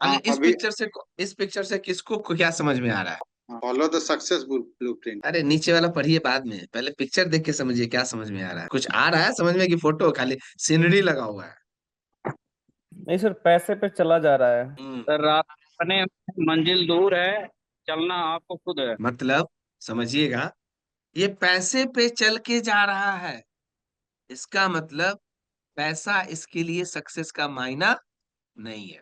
अगर हाँ अभी। इस पिक्चर से किसको क्या समझ में आ रहा है? Follow the success blueprint. अरे नीचे वाला पढ़िए बाद में, पहले पिक्चर देख के समझिए क्या समझ में आ रहा है। कुछ आ रहा है समझ में कि फोटो खाली सीनरी लगा हुआ है? नहीं सर, पैसे पे चला जा रहा है। हम्म। सर रास्ते में मंजिल दूर है, चलना आपको खुद है। मतलब समझिएगा, ये पैसे पे चल के जा रहा है, इसका मतलब पैसा इसके लिए सक्सेस का मायना नहीं है।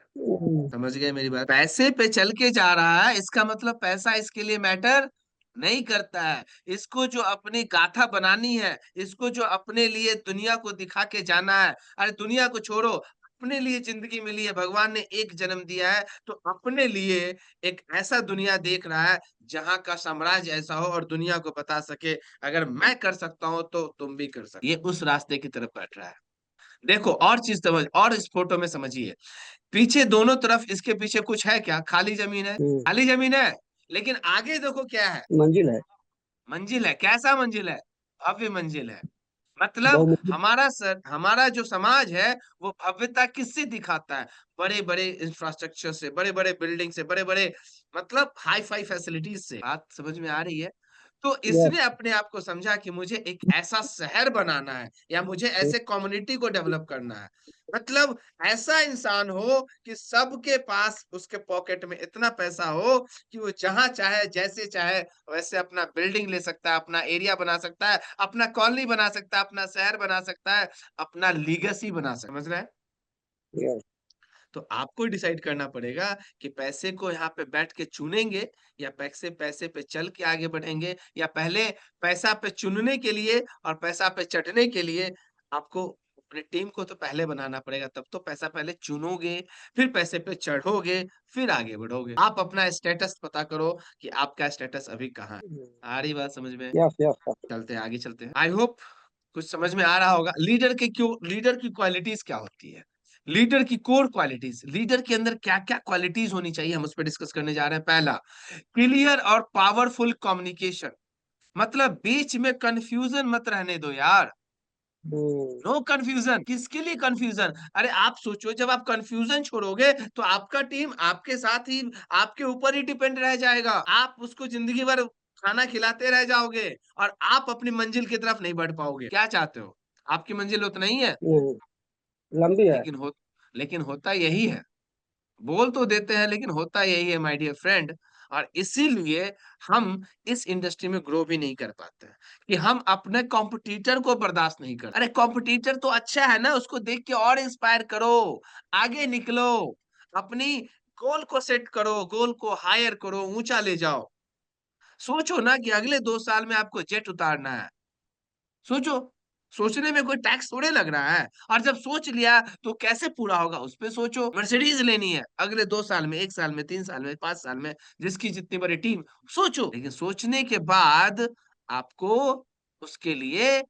समझ गए मेरी बात? पैसे पे चल के जा रहा है इसका मतलब पैसा इसके लिए मैटर नहीं करता है। इसको जो अपनी गाथा बनानी है, इसको जो अपने लिए दुनिया को दिखा के जाना है, अरे दुनिया को छोड़ो, अपने लिए जिंदगी मिली है, भगवान ने एक जन्म दिया है, तो अपने लिए एक ऐसा दुनिया देख रहा है जहां का साम्राज्य ऐसा हो और दुनिया को बता सके अगर मैं कर सकता हूं तो तुम भी कर सकते। ये उस रास्ते की तरफ बैठ रहा है। देखो और चीज समझ, और इस फोटो में समझिए, पीछे दोनों तरफ इसके पीछे कुछ है क्या? खाली जमीन है, खाली जमीन है, लेकिन आगे देखो क्या है? मंजिल है। मंजिल है। कैसा मंजिल है? भव्य मंजिल है। मतलब बहुमुखी। हमारा जो समाज है वो भव्यता किससे दिखाता है? बड़े बड़े इंफ्रास्ट्रक्चर से, बड़े बड़े बिल्डिंग से, बड़े बड़े मतलब हाई फाई फैसिलिटीज से। बात समझ में आ रही है? तो यस। इसने अपने आप को समझा कि मुझे एक ऐसा शहर बनाना है या मुझे ऐसे कम्युनिटी को डेवलप करना है। मतलब ऐसा इंसान हो कि सबके पास उसके पॉकेट में इतना पैसा हो कि वो जहां चाहे जैसे चाहे वैसे अपना बिल्डिंग ले सकता है, अपना एरिया बना सकता है, अपना कॉलोनी बना सकता है, अपना शहर बना सकता है, अपना लीगेसी बना सकता है। समझ रहे हैं? यस। तो आपको डिसाइड करना पड़ेगा कि पैसे को यहाँ पे बैठ के चुनेंगे या पैसे पैसे पे चल के आगे बढ़ेंगे, या पहले पैसा पे चुनने के लिए और पैसा पे चढ़ने के लिए आपको अपने टीम को तो पहले बनाना पड़ेगा। तब तो पैसा पहले चुनोगे, फिर पैसे पे चढ़ोगे, फिर आगे बढ़ोगे। आप अपना स्टेटस पता करो कि आपका स्टेटस अभी कहाँ है। आ रही बात समझ में? यस। यस। चलते हैं आगे, चलते हैं। आई होप कुछ समझ में आ रहा होगा। लीडर की क्वालिटीज क्या होती है? लीडर की कोर क्वालिटीज, लीडर के अंदर क्या क्या क्वालिटीज होनी चाहिए, हम उस पर डिस्कस करने जा रहे हैं। पहला, क्लियर और पावरफुल कम्युनिकेशन। मतलब बीच में कंफ्यूजन मत रहने दो यार। No confusion. किसके लिए कंफ्यूजन? अरे आप सोचो, जब आप कंफ्यूजन छोड़ोगे तो आपका टीम आपके साथ ही, आपके ऊपर ही डिपेंड रह जाएगा। आप उसको जिंदगी भर खाना खिलाते रह जाओगे और आप अपनी मंजिल की तरफ नहीं बढ़ पाओगे। क्या चाहते हो? आपकी मंजिल उतना ही है, नहीं, लंबी है। लेकिन हो लेकिन होता यही है। बोल तो देते हैं लेकिन होता यही है माय डियर फ्रेंड। और इसीलिए हम इस इंडस्ट्री में ग्रो भी नहीं कर पाते हैं कि हम अपने कॉम्पिटिटर को बर्दाश्त नहीं करते। अरे कॉम्पिटिटर तो अच्छा है ना, उसको देख के और इंस्पायर करो, आगे निकलो, अपनी गोल को सेट करो, गोल को हायर करो, ऊंचा ले जाओ। सोचो ना कि अगले 2 साल में आपको जेट उतारना है। सोचो, सोचने में कोई टैक्स थोड़े लग रहा है। और जब सोच लिया तो कैसे पूरा होगा उस पे सोचो। मर्सिडीज लेनी है अगले 2 साल में, 1 साल में, 3 साल में, 5 साल में, जिसकी जितनी बड़ी टीम, सोचो। लेकिन सोचने के बाद आपको उसके लिए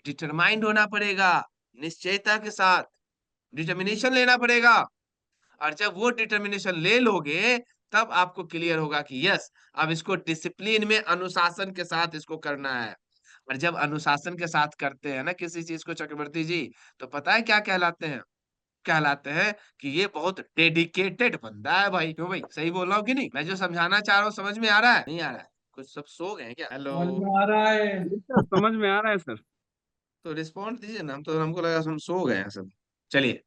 डिटरमाइंड होना पड़ेगा, निश्चयता के साथ डिटर्मिनेशन लेना पड़ेगा। और जब वो डिटर्मिनेशन ले लोगे तब आपको क्लियर होगा कि यस, अब इसको डिसिप्लिन में अनुशासन के साथ इसको करना है। और जब अनुशासन के साथ करते हैं ना किसी चीज को चक्रवर्ती जी, तो पता है क्या कहलाते हैं? कहलाते हैं कि ये बहुत डेडिकेटेड बंदा है भाई। क्यों भाई, सही बोल रहा हूँ कि नहीं? मैं जो समझाना चाह रहा हूँ समझ में आ रहा है? नहीं आ रहा है? कुछ सब सो गए हैं क्या? हेलो, समझ में आ रहा है सर, समझ में आ रहा है सर। तो रिस्पॉन्ड दीजिए ना। हम तो, हमको लगा हम सो गए हैं सब। चलिए,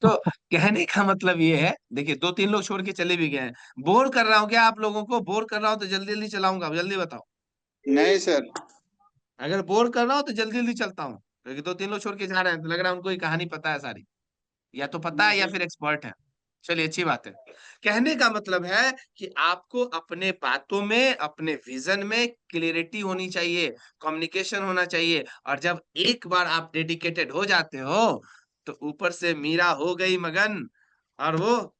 तो कहने का मतलब ये है, देखिए 2-3 लोग छोड़ के चले भी गए हैं। बोर कर रहा हूँ क्या आप लोगों को? बोर कर रहा हूँ तो जल्दी जल्दी चलाऊंगा, अब जल्दी बताओ। नहीं सर। अगर बोर कर रहा हूँ तो जल्दी जल्दी चलता हूँ, क्योंकि 2-3 लोग छोड़ के जा रहे हैं तो लग रहा है उनको ये कहानी पता है सारी, या तो पता है या फिर एक्सपर्ट है। चलिए अच्छी बात है। कहने का मतलब है कि आपको अपने बातों में, अपने विजन में क्लियरिटी होनी चाहिए, कम्युनिकेशन होना चाहिए। और जब एक बार आप डेडिकेटेड हो जाते हो तो ऊपर से मीरा हो गई मगन, और वो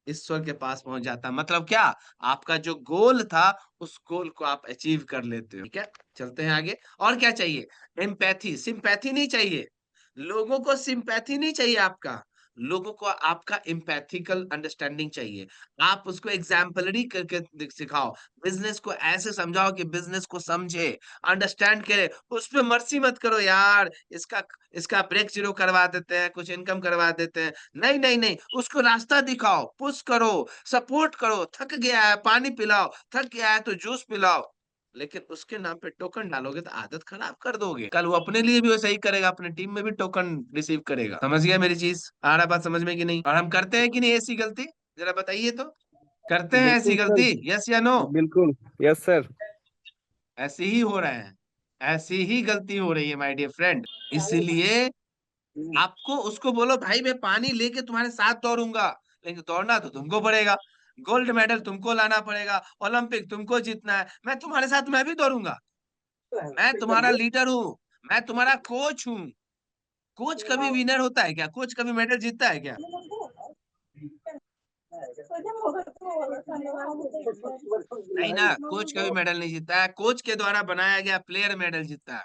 ईश्वर के पास पहुंच जाता है। मतलब क्या? आपका जो गोल था उस गोल को आप अचीव कर लेते हो। ठीक है, चलते हैं आगे। और क्या चाहिए? एम्पैथी, सिंपैथी नहीं चाहिए। लोगों को सिंपैथी नहीं चाहिए आपका, लोगों को आपका एम्पैथिकल अंडरस्टैंडिंग चाहिए। आप उसको एग्जाम्पलरी करके सिखाओ, बिजनेस को ऐसे समझाओ कि बिजनेस को समझे, अंडरस्टैंड करे। उस पे मर्सी मत करो यार, इसका इसका ब्रेक जीरो करवा देते हैं, कुछ इनकम करवा देते हैं। नहीं नहीं नहीं, उसको रास्ता दिखाओ, पुश करो, सपोर्ट करो। थक गया है पानी पिलाओ, थक गया है तो जूस पिलाओ। लेकिन उसके नाम पे टोकन डालोगे तो आदत खराब कर दोगे। कल वो अपने लिए भी वैसा ही करेगा, अपने टीम में भी टोकन रिसीव करेगा। समझ गया मेरी चीज? आ रहा बात समझ में कि नहीं? और हम करते हैं कि नहीं ऐसी गलती? जरा बताइए तो, करते हैं ऐसी बिल्कुल सर, गलती? यस या नो? बिल्कुल। Yes sir. ऐसे ही हो रहा है, ऐसी ही गलती हो रही है माय डियर फ्रेंड। इसीलिए आपको उसको बोलो भाई मैं पानी लेके तुम्हारे साथ दौड़ूंगा, लेकिन दौड़ना तो तुमको पड़ेगा। गोल्ड मेडल तुमको लाना पड़ेगा, ओलंपिक तुमको जीतना है। मैं तुम्हारे साथ मैं भी दौड़ूंगा, मैं तुम्हारा लीडर हूँ, मैं तुम्हारा कोच हूँ। कोच कभी विनर होता है क्या? कोच कभी मेडल जीतता है क्या? नहीं ना, कोच कभी मेडल नहीं जीतता है। कोच के द्वारा बनाया गया प्लेयर मेडल जीतता है।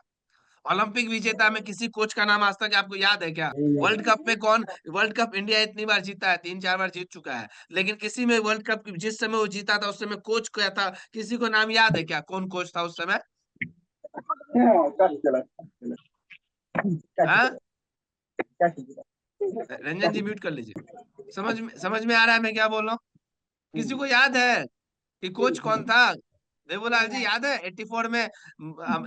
ओलंपिक विजेता में किसी कोच का नाम आज तक आपको याद है क्या? वर्ल्ड कप में कौन, वर्ल्ड कप इंडिया इतनी बार जीता है, 3-4 बार जीत चुका है। लेकिन किसी में वर्ल्ड कप जिस समय वो जीता था उस समय कोच क्या था? किसी को नाम याद है क्या? कौन कोच था उस समय? हाँ, रंजन जी म्यूट कर लीजिए। समझ में आ रहा है मैं क्या बोल रहा हूँ? किसी को याद है कि कोच कौन था? देवलाल जी याद है 84 में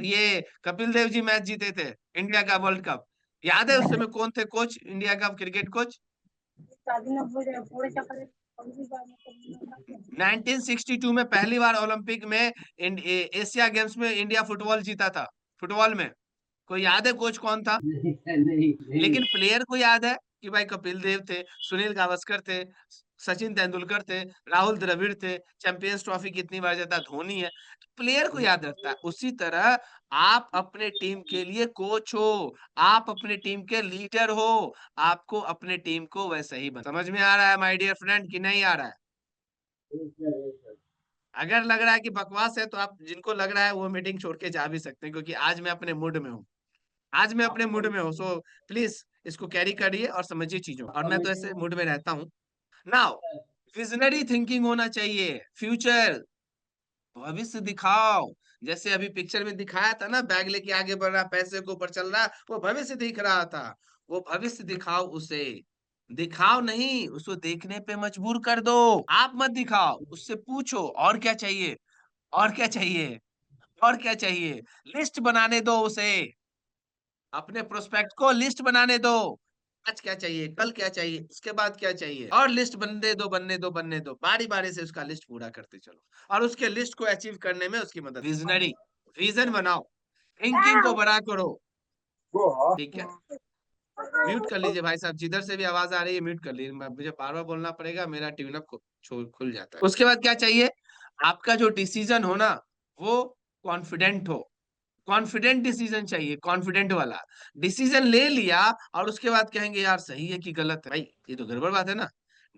ये कपिल देव जी मैच जीते थे, इंडिया का वर्ल्ड कप? याद है उस समय कौन थे कोच, इंडिया का क्रिकेट कोच? 1962 में पहली बार ओलंपिक में एशिया गेम्स में इंडिया फुटबॉल जीता था, फुटबॉल में। कोई याद है कोच कौन था? लेकिन प्लेयर को याद है कि भाई कपिल देव थे, सुनील गावस्कर थे, सचिन तेंदुलकर थे, राहुल द्रविड़ थे, चैंपियंस ट्रॉफी कितनी बार जीता धोनी है। प्लेयर को याद रखता है। उसी तरह आप अपने टीम के लिए कोच हो, आप अपने टीम के लीडर हो, आपको अपने टीम को वैसे ही बना। समझ में आ रहा है माय डियर फ्रेंड कि नहीं आ रहा है? अगर लग रहा है कि बकवास है तो आप, जिनको लग रहा है वो मीटिंग छोड़ के जा भी सकते हैं, क्योंकि आज मैं अपने मूड में हूँ। आज मैं अपने मूड में हूँ, सो प्लीज इसको कैरी करिए और समझिए चीजों को। और मैं तो ऐसे मूड में रहता हूँ। नाउ, विजनरी थिंकिंग होना चाहिए। फ्यूचर, भविष्य दिखाओ। जैसे अभी पिक्चर में दिखाया था ना, बैग लेके आगे बढ़ रहा, पैसे के ऊपर चल रहा, वो भविष्य दिख रहा था। वो भविष्य दिखाओ उसे, दिखाओ नहीं, उसको देखने पे मजबूर कर दो। आप मत दिखाओ, उससे पूछो और क्या चाहिए, और क्या चाहिए, और क्या चाहिए। लिस्ट बनाने दो उसे, अपने प्रोस्पेक्ट को लिस्ट बनाने दो। आज क्या चाहिए, कल क्या चाहिए, उसके बाद क्या चाहिए, और लिस्ट बनने दो, बनने दो, बनने दो। बारी बारी से उसका लिस्ट पूरा करते चलो, और उसके लिस्ट को अचीव करने में उसकी मदद। विजनरी, विजन बनाओ, थिंकिंग को बड़ा करो। ठीक है, म्यूट कर लीजिए भाई साहब, जिधर से भी आवाज आ रही है म्यूट कर लीजिए। मुझे बार बार बोलना पड़ेगा, मेरा ट्यून अप खुल जाता है। उसके बाद क्या चाहिए? आपका जो डिसीजन हो ना, वो कॉन्फिडेंट हो। कॉन्फिडेंट डिसीजन चाहिए, कॉन्फिडेंट वाला। डिसीजन ले लिया और उसके बाद कहेंगे यार सही है कि गलत है? भाई ये तो गड़बड़ बात है ना।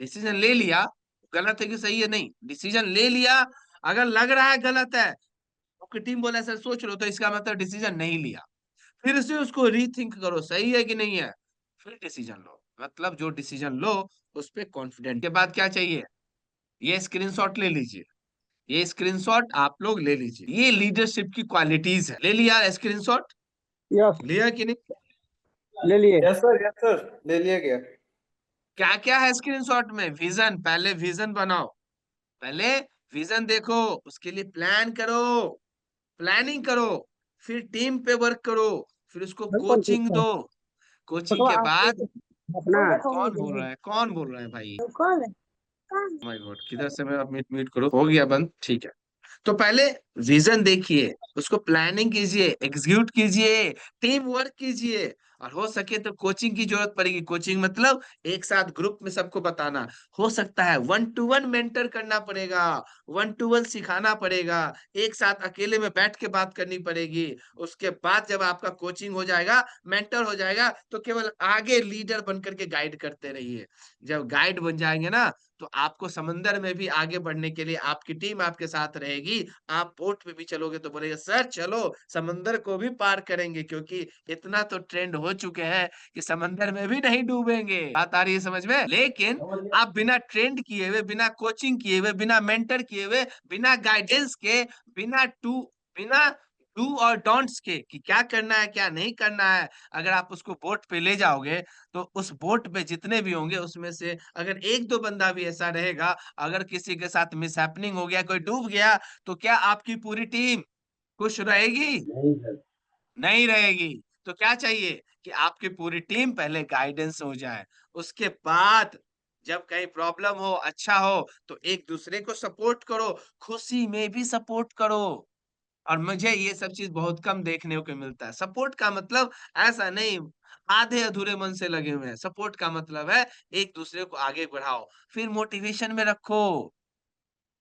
डिसीजन ले लिया, गलत है कि सही है? नहीं, डिसीजन ले लिया, अगर लग रहा है गलत है, आपकी टीम बोले सर सोच लो, तो इसका मतलब डिसीजन नहीं लिया। फिर से उसको रीथिंक करो, सही है कि नहीं है, फिर डिसीजन लो। मतलब जो डिसीजन लो उस पे कॉन्फिडेंट। के बाद क्या चाहिए? ये स्क्रीनशॉट ले लीजिए, ये स्क्रीनशॉट आप लोग ले लीजिए। ये लीडरशिप की क्वालिटीज है। ले लिया स्क्रीनशॉट? यस, लिया कि नहीं? ले लिए। यस सर, यस सर, ले लिया गया। क्या क्या है स्क्रीनशॉट में? विजन, पहले विजन बनाओ, पहले विजन देखो, उसके लिए प्लान करो, प्लानिंग करो, फिर टीम पे वर्क करो, फिर उसको कोचिंग दो। कोचिंग के बाद, कौन बोल रहा है, कौन बोल रहा है भाई? माय गॉड, किधर से मैं, अब म्यूट म्यूट करो, हो गया बंद, ठीक है। तो पहले विजन देखिए, उसको प्लानिंग कीजिए, एग्जीक्यूट कीजिए, टीम वर्क कीजिए, और हो सके तो कोचिंग की जरूरत पड़ेगी। कोचिंग मतलब एक साथ ग्रुप में सबको बताना। हो सकता है 1-to-1 मेंटर करना पड़ेगा, 1-to-1 सिखाना पड़ेगा, एक साथ अकेले में बैठ के बात करनी पड़ेगी। उसके बाद जब आपका कोचिंग हो जाएगा, मेंटर हो जाएगा, तो केवल आगे लीडर बन करके गाइड करते रहिए। जब गाइड बन जाएंगे ना, तो आपको समंदर में भी आगे बढ़ने के लिए आपकी टीम आपके साथ रहेगी। आप बोट बोट पे भी चलोगे तो बोलेगा सर चलो समंदर को भी पार करेंगे, क्योंकि इतना तो ट्रेंड हो चुके हैं कि समंदर में भी नहीं डूबेंगे। बात आ रही है समझ में? लेकिन आप बिना ट्रेंड किए हुए, बिना कोचिंग किए हुए, बिना मेंटर किए हुए, बिना गाइडेंस के, बिना डू और डोंट्स के कि क्या करना है क्या नहीं करना है, अगर आप उसको बोट पे ले जाओगे तो उस बोट पे जितने भी होंगे उसमें से अगर एक दो बंदा भी ऐसा रहेगा, अगर किसी के साथ मिसहैपनिंग हो गया, कोई डूब गया, तो क्या आपकी पूरी टीम खुश रहेगी? नहीं रहेगी। तो क्या चाहिए कि आपकी पूरी टीम पहले गाइडेंस हो जाए, उसके बाद जब कहीं प्रॉब्लम हो, अच्छा हो, तो एक दूसरे को सपोर्ट करो, खुशी में भी सपोर्ट करो। और मुझे ये सब चीज बहुत कम देखने को मिलता है। सपोर्ट का मतलब ऐसा नहीं आधे अधूरे मन से लगे हुए हैं। सपोर्ट का मतलब है एक दूसरे को आगे बढ़ाओ, फिर मोटिवेशन में रखो,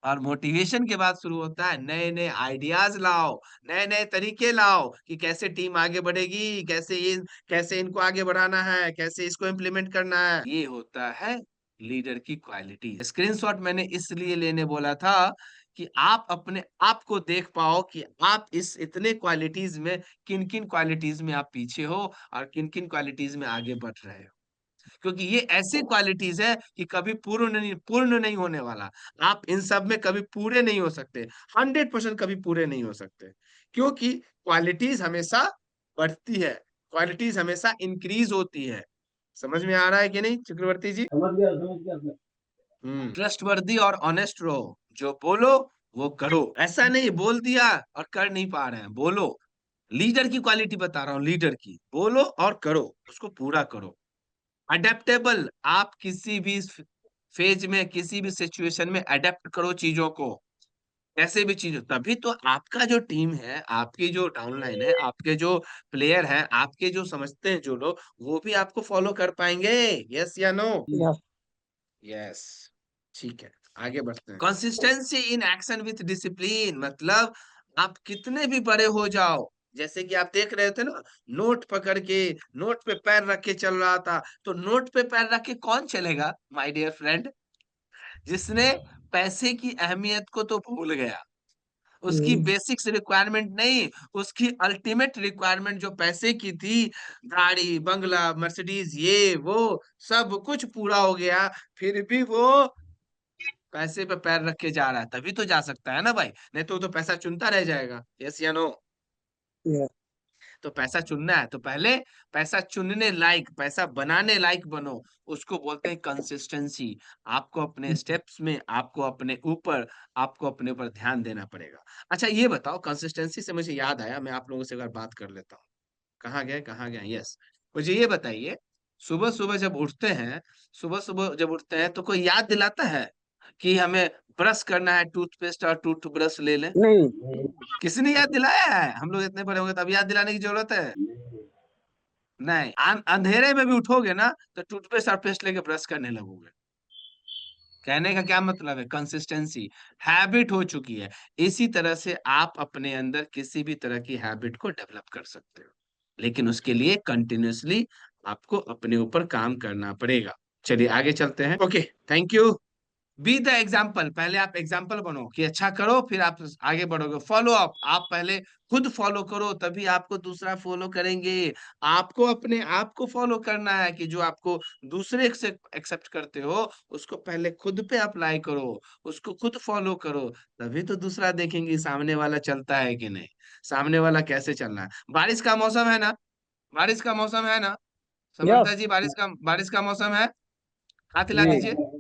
और मोटिवेशन के बाद शुरू होता है नए नए आइडियाज लाओ, नए नए तरीके लाओ कि कैसे टीम आगे बढ़ेगी, कैसे इनको आगे बढ़ाना है, कैसे इसको इम्प्लीमेंट करना है। ये होता है लीडर की क्वालिटी। स्क्रीनशॉट मैंने इसलिए लेने बोला था कि आप अपने आप को देख पाओ कि आप इस इतने क्वालिटीज में किन किन क्वालिटीज में आप पीछे हो और किन किन क्वालिटीज में आगे बढ़ रहे हो, क्योंकि ये ऐसी क्वालिटीज है कि कभी पूर्ण नहीं होने वाला। आप इन सब में कभी पूरे नहीं हो सकते, 100% कभी पूरे नहीं हो सकते, क्योंकि क्वालिटीज हमेशा बढ़ती है, क्वालिटीज हमेशा इंक्रीज होती है। समझ में आ रहा है कि नहीं चक्रवर्ती जी? समझ गया सर। ट्रस्टवर्दी और ऑनेस्ट रहो, जो बोलो वो करो। ऐसा नहीं बोल दिया और कर नहीं पा रहे हैं, बोलो। लीडर की क्वालिटी बता रहा हूँ, लीडर की, बोलो और करो, उसको पूरा करो। अडेप्टेबल, आप किसी भी फेज में, किसी भी सिचुएशन में अडेप्ट करो चीजों को, कैसे भी चीज हो। तभी तो आपका जो टीम है, आपकी जो डाउनलाइन है, आपके जो प्लेयर हैं, आपके जो समझते हैं जो लोग, वो भी आपको फॉलो कर पाएंगे। यस या नो? यस। यस। ठीक है, आगे बढ़ते हैं। Consistency in action with discipline, मतलब आप कितने भी बड़े हो जाओ, जैसे कि आप देख रहे थे ना, नोट पकड़ के, नोट पे पैर रख के चल रहा था, तो नोट पे पैर रख के कौन चलेगा माय डियर फ्रेंड? जिसने पैसे की अहमियत को तो भूल गया, उसकी बेसिक्स रिक्वायरमेंट नहीं, उसकी अल्टीमेट रिक्वायरमेंट जो पैसे की थी, गाड़ी बंगला मर्सिडीज ये वो सब कुछ पूरा हो गया, फिर भी वो पैसे पे पैर रख के जा रहा है, तभी तो जा सकता है ना भाई, नहीं तो वो तो पैसा चुनता रह जाएगा। यस या नो? तो पैसा चुनना है तो पहले पैसा चुनने लायक, पैसा बनाने लायक बनो, उसको बोलते हैं कंसिस्टेंसी। आपको अपने स्टेप्स में, आपको अपने ऊपर ध्यान देना पड़ेगा। अच्छा ये बताओ, कंसिस्टेंसी से मुझे याद आया, मैं आप लोगों से एक बार बात कर लेता हूँ। कहाँ गए? यस, मुझे ये बताइए, सुबह सुबह जब उठते हैं, सुबह सुबह जब उठते हैं तो कोई याद दिलाता है कि हमें ब्रश करना है, टूथपेस्ट और टूथब्रश ले लें? नहीं। किसने याद दिलाया है? हम लोग इतने बड़े हो गए तब याद दिलाने की जरूरत है? नहीं, अंधेरे में भी उठोगे ना तो टूथपेस्ट और पेस्ट लेके ब्रश करने लगोगे। कहने का क्या मतलब है? कंसिस्टेंसी, हैबिट हो चुकी है। इसी तरह से आप अपने अंदर किसी भी तरह की हैबिट को डेवलप कर सकते हो, लेकिन उसके लिए कंटिन्यूअसली आपको अपने ऊपर काम करना पड़ेगा। चलिए आगे चलते हैं। Okay, thank you. Be the example, पहले आप एग्जाम्पल बनो कि अच्छा करो, फिर आप आगे बढ़ोगे। फॉलो अप, आप पहले खुद फॉलो करो, तभी आपको दूसरा फॉलो करेंगे। आपको अपने आप को फॉलो करना है कि जो आपको दूसरे से एक्सेप्ट करते हो, उसको पहले खुद पे अप्लाई करो, उसको खुद फॉलो करो, तभी तो दूसरा देखेंगे सामने वाला चलता है कि नहीं, सामने वाला कैसे चलना है। बारिश का मौसम है ना, बारिश का मौसम है ना समंता यस जी, बारिश का मौसम है, हाथ हिला जी। दीजिए।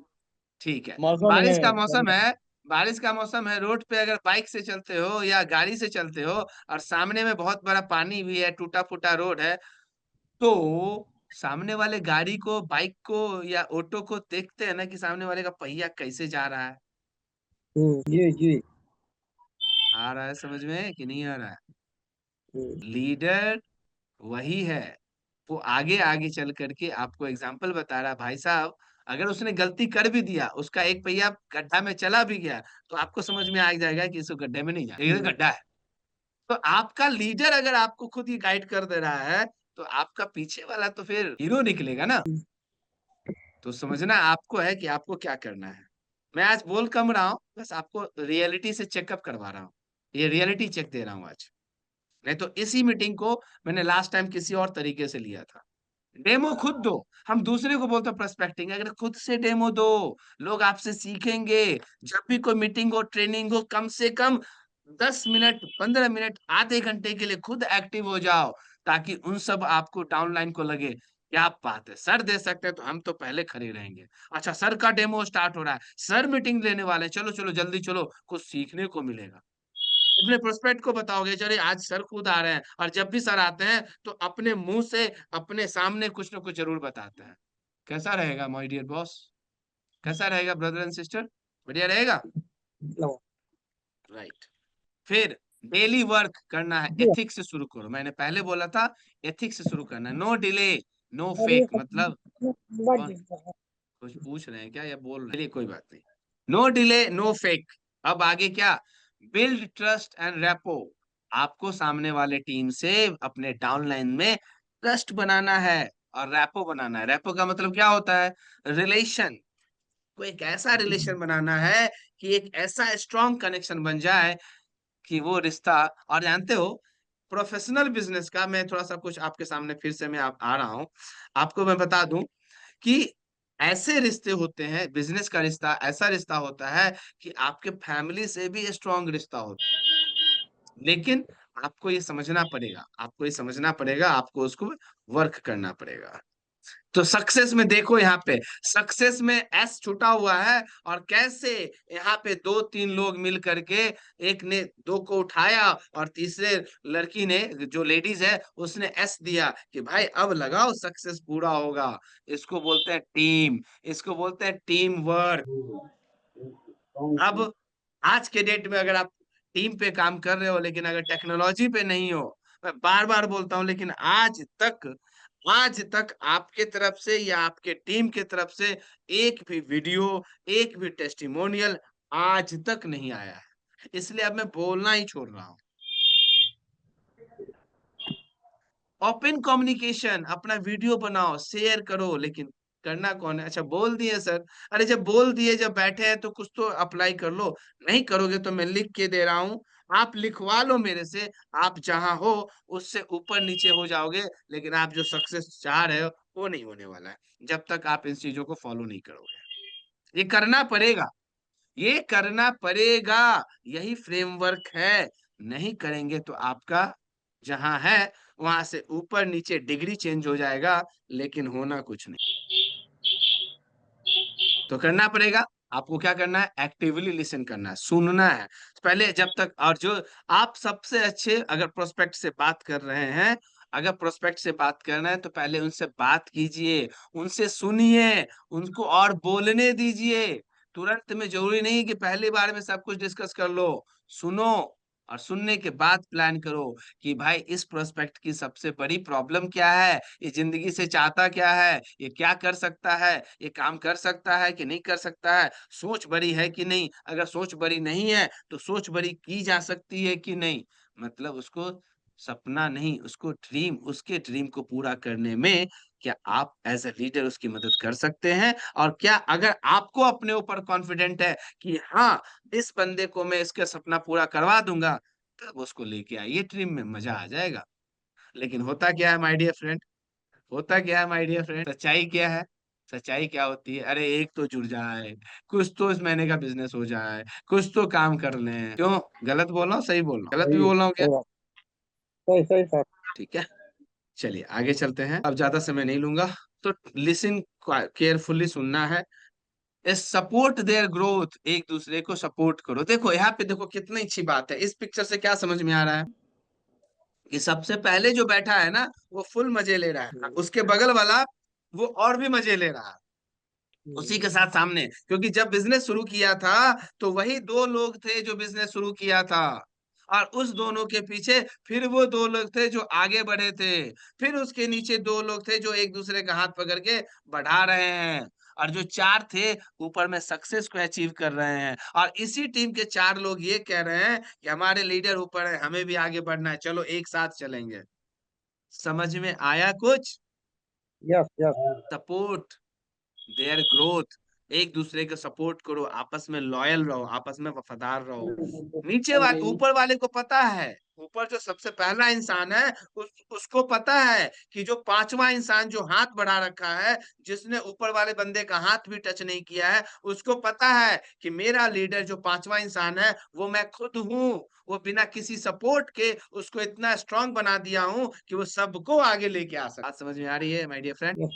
ठीक है, मौसम बारिश है। का मौसम है, बारिश का मौसम है, रोड पे अगर बाइक से चलते हो या गाड़ी से चलते हो और सामने में बहुत बड़ा पानी भी है, टूटा फूटा रोड है, तो सामने वाले गाड़ी को, बाइक को या ऑटो को देखते हैं ना कि सामने वाले का पहिया कैसे जा रहा है। जी जी। आ रहा है समझ में कि नहीं आ रहा है? हम्म, लीडर वही है, वो आगे आगे चल करके आपको एग्जाम्पल बता रहा है, भाई साहब अगर उसने गलती कर भी दिया, उसका एक पहिया गड्ढा में चला भी गया, तो आपको समझ में आ जाएगा कि इसको गड्ढे में नहीं जाना, ये गड्ढा है। तो आपका लीडर अगर आपको खुद ही गाइड कर दे रहा है, तो आपका पीछे वाला तो फिर हीरो निकलेगा ना। तो समझना आपको है कि आपको क्या करना है। मैं आज बोल कम रहा हूँ, बस आपको रियलिटी से चेकअप करवा रहा हूँ। ये रियलिटी चेक दे रहा हूं आज। नहीं तो इसी मीटिंग को मैंने लास्ट टाइम किसी और तरीके से लिया था। डेमो खुद दो। हम दूसरे को बोलते हैं प्रोस्पेक्टिंग, अगर खुद से डेमो दो, लोग आपसे सीखेंगे। जब भी कोई मीटिंग हो, ट्रेनिंग हो, कम से कम 10 मिनट, 15 मिनट, आधे घंटे के लिए खुद एक्टिव हो जाओ, ताकि उन सब आपको डाउनलाइन को लगे क्या बात है, सर दे सकते हैं तो हम तो पहले खड़े रहेंगे। अच्छा, सर का डेमो स्टार्ट हो रहा है, सर मीटिंग लेने वाले हैं, चलो चलो जल्दी चलो, कुछ सीखने को मिलेगा। अपने प्रोस्पेक्ट को बताओगे, चले आज सर खुद आ रहे हैं, और जब भी सर आते हैं तो अपने मुंह से अपने सामने कुछ ना कुछ जरूर बताते हैं। कैसा रहेगा माय डियर बॉस? कैसा रहेगा ब्रदर एंड सिस्टर? बढ़िया रहेगा, राइट। फिर डेली वर्क करना है, एथिक्स से शुरू करो। मैंने पहले बोला था एथिक्स से शुरू करना है। नो डिले, नो फेक, मतलब कौन कुछ पूछ रहे हैं क्या या बोल रहे हैं? चलिए कोई बात नहीं। No delay, no fake. अब आगे क्या? Build trust and repo. आपको सामने वाले टीम से अपने डाउनलाइन में ट्रस्ट बनाना है और रेपो बनाना है। रेपो का मतलब क्या होता है? रिलेशन। को एक ऐसा रिलेशन बनाना है कि एक ऐसा स्ट्रॉन्ग कनेक्शन बन जाए कि वो रिश्ता। और जानते हो, प्रोफेशनल बिजनेस का मैं थोड़ा सा कुछ आपके सामने फिर से मैं आ रहा हूं। आपको मैं बता दूं कि ऐसे रिश्ते होते हैं, बिजनेस का रिश्ता ऐसा रिश्ता होता है कि आपके फैमिली से भी स्ट्रांग रिश्ता होता है। लेकिन आपको ये समझना पड़ेगा, आपको ये समझना पड़ेगा, आपको उसको वर्क करना पड़ेगा। तो सक्सेस में देखो, यहाँ पे सक्सेस में एस छुटा हुआ है, और कैसे यहाँ पे दो तीन लोग मिल करके, एक ने दो को उठाया और तीसरे लड़की ने, जो लेडीज है, उसने एस दिया कि भाई अब लगाओ, सक्सेस पूरा होगा। इसको बोलते हैं टीम, इसको बोलते हैं टीम वर्क। अब आज के डेट में अगर आप टीम पे काम कर रहे हो लेकिन अगर टेक्नोलॉजी पे नहीं हो, मैं बार बार बोलता हूं, लेकिन आज तक आपके तरफ से या आपके टीम की तरफ से एक भी वीडियो, एक भी टेस्टिमोनियल आज तक नहीं आया है। इसलिए अब मैं बोलना ही छोड़ रहा हूं। ओपन कम्युनिकेशन, अपना वीडियो बनाओ, शेयर करो, लेकिन करना कौन है? अच्छा बोल दिए सर। अरे जब बोल दिए, जब बैठे हैं तो कुछ तो अप्लाई कर लो। नहीं करोगे तो मैं लिख के दे रहा हूं, आप लिखवा लो मेरे से। आप जहां हो उससे ऊपर नीचे हो जाओगे, लेकिन आप जो सक्सेस चाह रहे हो वो नहीं होने वाला है जब तक आप इन चीजों को फॉलो नहीं करोगे। ये करना पड़ेगा, ये करना पड़ेगा। यही फ्रेमवर्क है। नहीं करेंगे तो आपका जहां है वहां से ऊपर नीचे डिग्री चेंज हो जाएगा, लेकिन होना कुछ नहीं। तो करना पड़ेगा। आपको क्या करना है? एक्टिवली लिसन करना है, सुनना है पहले जब तक। और जो आप सबसे अच्छे, अगर प्रोस्पेक्ट से बात कर रहे हैं, अगर प्रोस्पेक्ट से बात करना है तो पहले उनसे बात कीजिए, उनसे सुनिए, उनको और बोलने दीजिए। तुरंत में जरूरी नहीं कि पहली बार में सब कुछ डिस्कस कर लो। सुनो, और सुनने के बाद प्लान करो कि भाई इस प्रोस्पेक्ट की सबसे बड़ी प्रॉब्लम क्या है, ये जिंदगी से चाहता क्या है, ये क्या कर सकता है, ये काम कर सकता है कि नहीं कर सकता है, सोच बड़ी है कि नहीं, अगर सोच बड़ी नहीं है तो सोच बड़ी की जा सकती है कि नहीं। मतलब उसको सपना नहीं, उसको ड्रीम, उसके ड्रीम को पूरा करने में क्या आप एज ए लीडर उसकी मदद कर सकते हैं? और क्या अगर आपको अपने ऊपर कॉन्फिडेंट है कि हाँ, इस बंदे को मैं इसका सपना पूरा करवा दूंगा, तब उसको लेके आइए ड्रीम में, मजा आ जाएगा। लेकिन होता क्या है माय डियर फ्रेंड, होता क्या है माय डियर फ्रेंड, सच्चाई क्या है? सच्चाई क्या होती है? अरे एक तो जुड़ जाए, कुछ तो इस महीने का बिजनेस हो जाए, कुछ तो काम कर लें। क्यों? गलत बोल रहा हूँ सही बोल रहा हूँ? गलत भी बोल रहा हूँ क्या? सही बात, सही सही सर। ठीक है, चलिए आगे चलते हैं, अब ज्यादा समय नहीं लूंगा। तो लिसन, केयरफुली सुनना है। सपोर्ट देयर ग्रोथ, एक दूसरे को सपोर्ट करो। देखो यहाँ पे, देखो कितनी अच्छी बात है। इस पिक्चर से क्या समझ में आ रहा है कि सबसे पहले जो बैठा है ना, वो फुल मजे ले रहा है, उसके बगल वाला वो और भी मजे ले रहा है उसी के साथ सामने। क्योंकि जब बिजनेस शुरू किया था तो वही दो लोग थे जो बिजनेस शुरू किया था, और उस दोनों के पीछे फिर वो दो लोग थे जो आगे बढ़े थे, फिर उसके नीचे दो लोग थे जो एक दूसरे का हाथ पकड़ के बढ़ा रहे हैं, और जो चार थे ऊपर में सक्सेस को अचीव कर रहे हैं। और इसी टीम के चार लोग ये कह रहे हैं कि हमारे लीडर ऊपर है, हमें भी आगे बढ़ना है, चलो एक साथ चलेंगे। समझ में आया कुछ? Yes yes. Support their growth, एक दूसरे को सपोर्ट करो, आपस में लॉयल रहो, आपस में वफादार रहो। नीचे वाले ऊपर वाले को पता है, ऊपर जो सबसे पहला इंसान है उसको पता है कि जो पांचवा इंसान जो हाथ बढ़ा रखा है, जिसने ऊपर वाले बंदे का हाथ भी टच नहीं किया है, उसको पता है कि मेरा लीडर जो पांचवा इंसान है वो मैं खुद हूँ। वो बिना किसी सपोर्ट के उसको इतना स्ट्रांग बना दिया हूँ कि वो सबको आगे लेके आ सकता। बात समझ में आ रही है माय डियर फ्रेंड?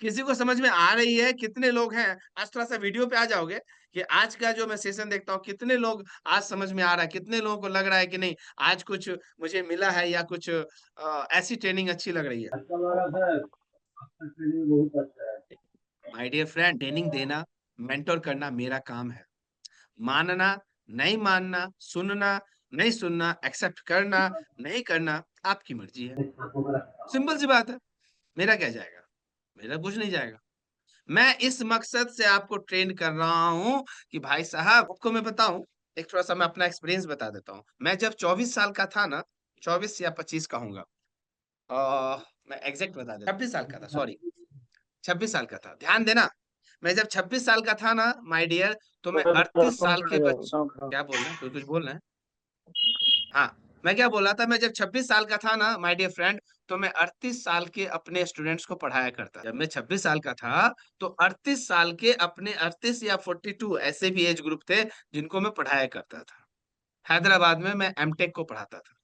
किसी को समझ में आ रही है? कितने लोग हैं? आज थोड़ा-सा वीडियो पे आ जाओगे कि आज का जो मैं सेशन देखता हूँ, कितने लोग आज समझ में आ रहा है? कितने लोगों को लग रहा है कि नहीं आज कुछ मुझे मिला है या कुछ ऐसी ट्रेनिंग अच्छी लग रही है? अच्छा लगा सर, आपका ट्रेनिंग बहुत अच्छा है। माय डियर फ्रेंड, ट्रेनिंग देना, मेंटर करना मेरा काम है। मानना, नहीं मानना, सुनना, नहीं सुनना, एक्सेप्ट करना, नहीं करना, आपकी मर्ज़ी है। सिंपल सी बात है। मेरा क्या जाएगा? मेरा कुछ नहीं जाएगा। मैं इस मकसद से आपको ट्रेन कर रहा हूँ कि भाई साहब आपको मैं बताऊँ, एक थोड़ा-सा मैं अपना एक्सपीरियंस बता देता हूँ। मैं जब 24 साल का था ना, 24 या 25 कहूँगा मैं एग्ज़ैक्ट बता देता हूँ, 26 साल का था सॉरी, 26 साल का था। ध्यान देना, मैं जब 26 साल का था ना माय डियर तो मैं 38 साल के बच क्या बोल रहे हैं? कोई कुछ बोल रहे हैं? हाँ, मैं क्या बोल रहा था मैं जब 26 साल का था ना माय डियर फ्रेंड तो मैं 38 साल के अपने स्टूडेंट्स को पढ़ाया करता। जब मैं 26 साल का था तो 38 साल के अपने 38 या 42 ऐसे भी एज ग्रुप थे जिनको मैं पढ़ाया करता था। हैदराबाद में मैं एमटेक को पढ़ाता था।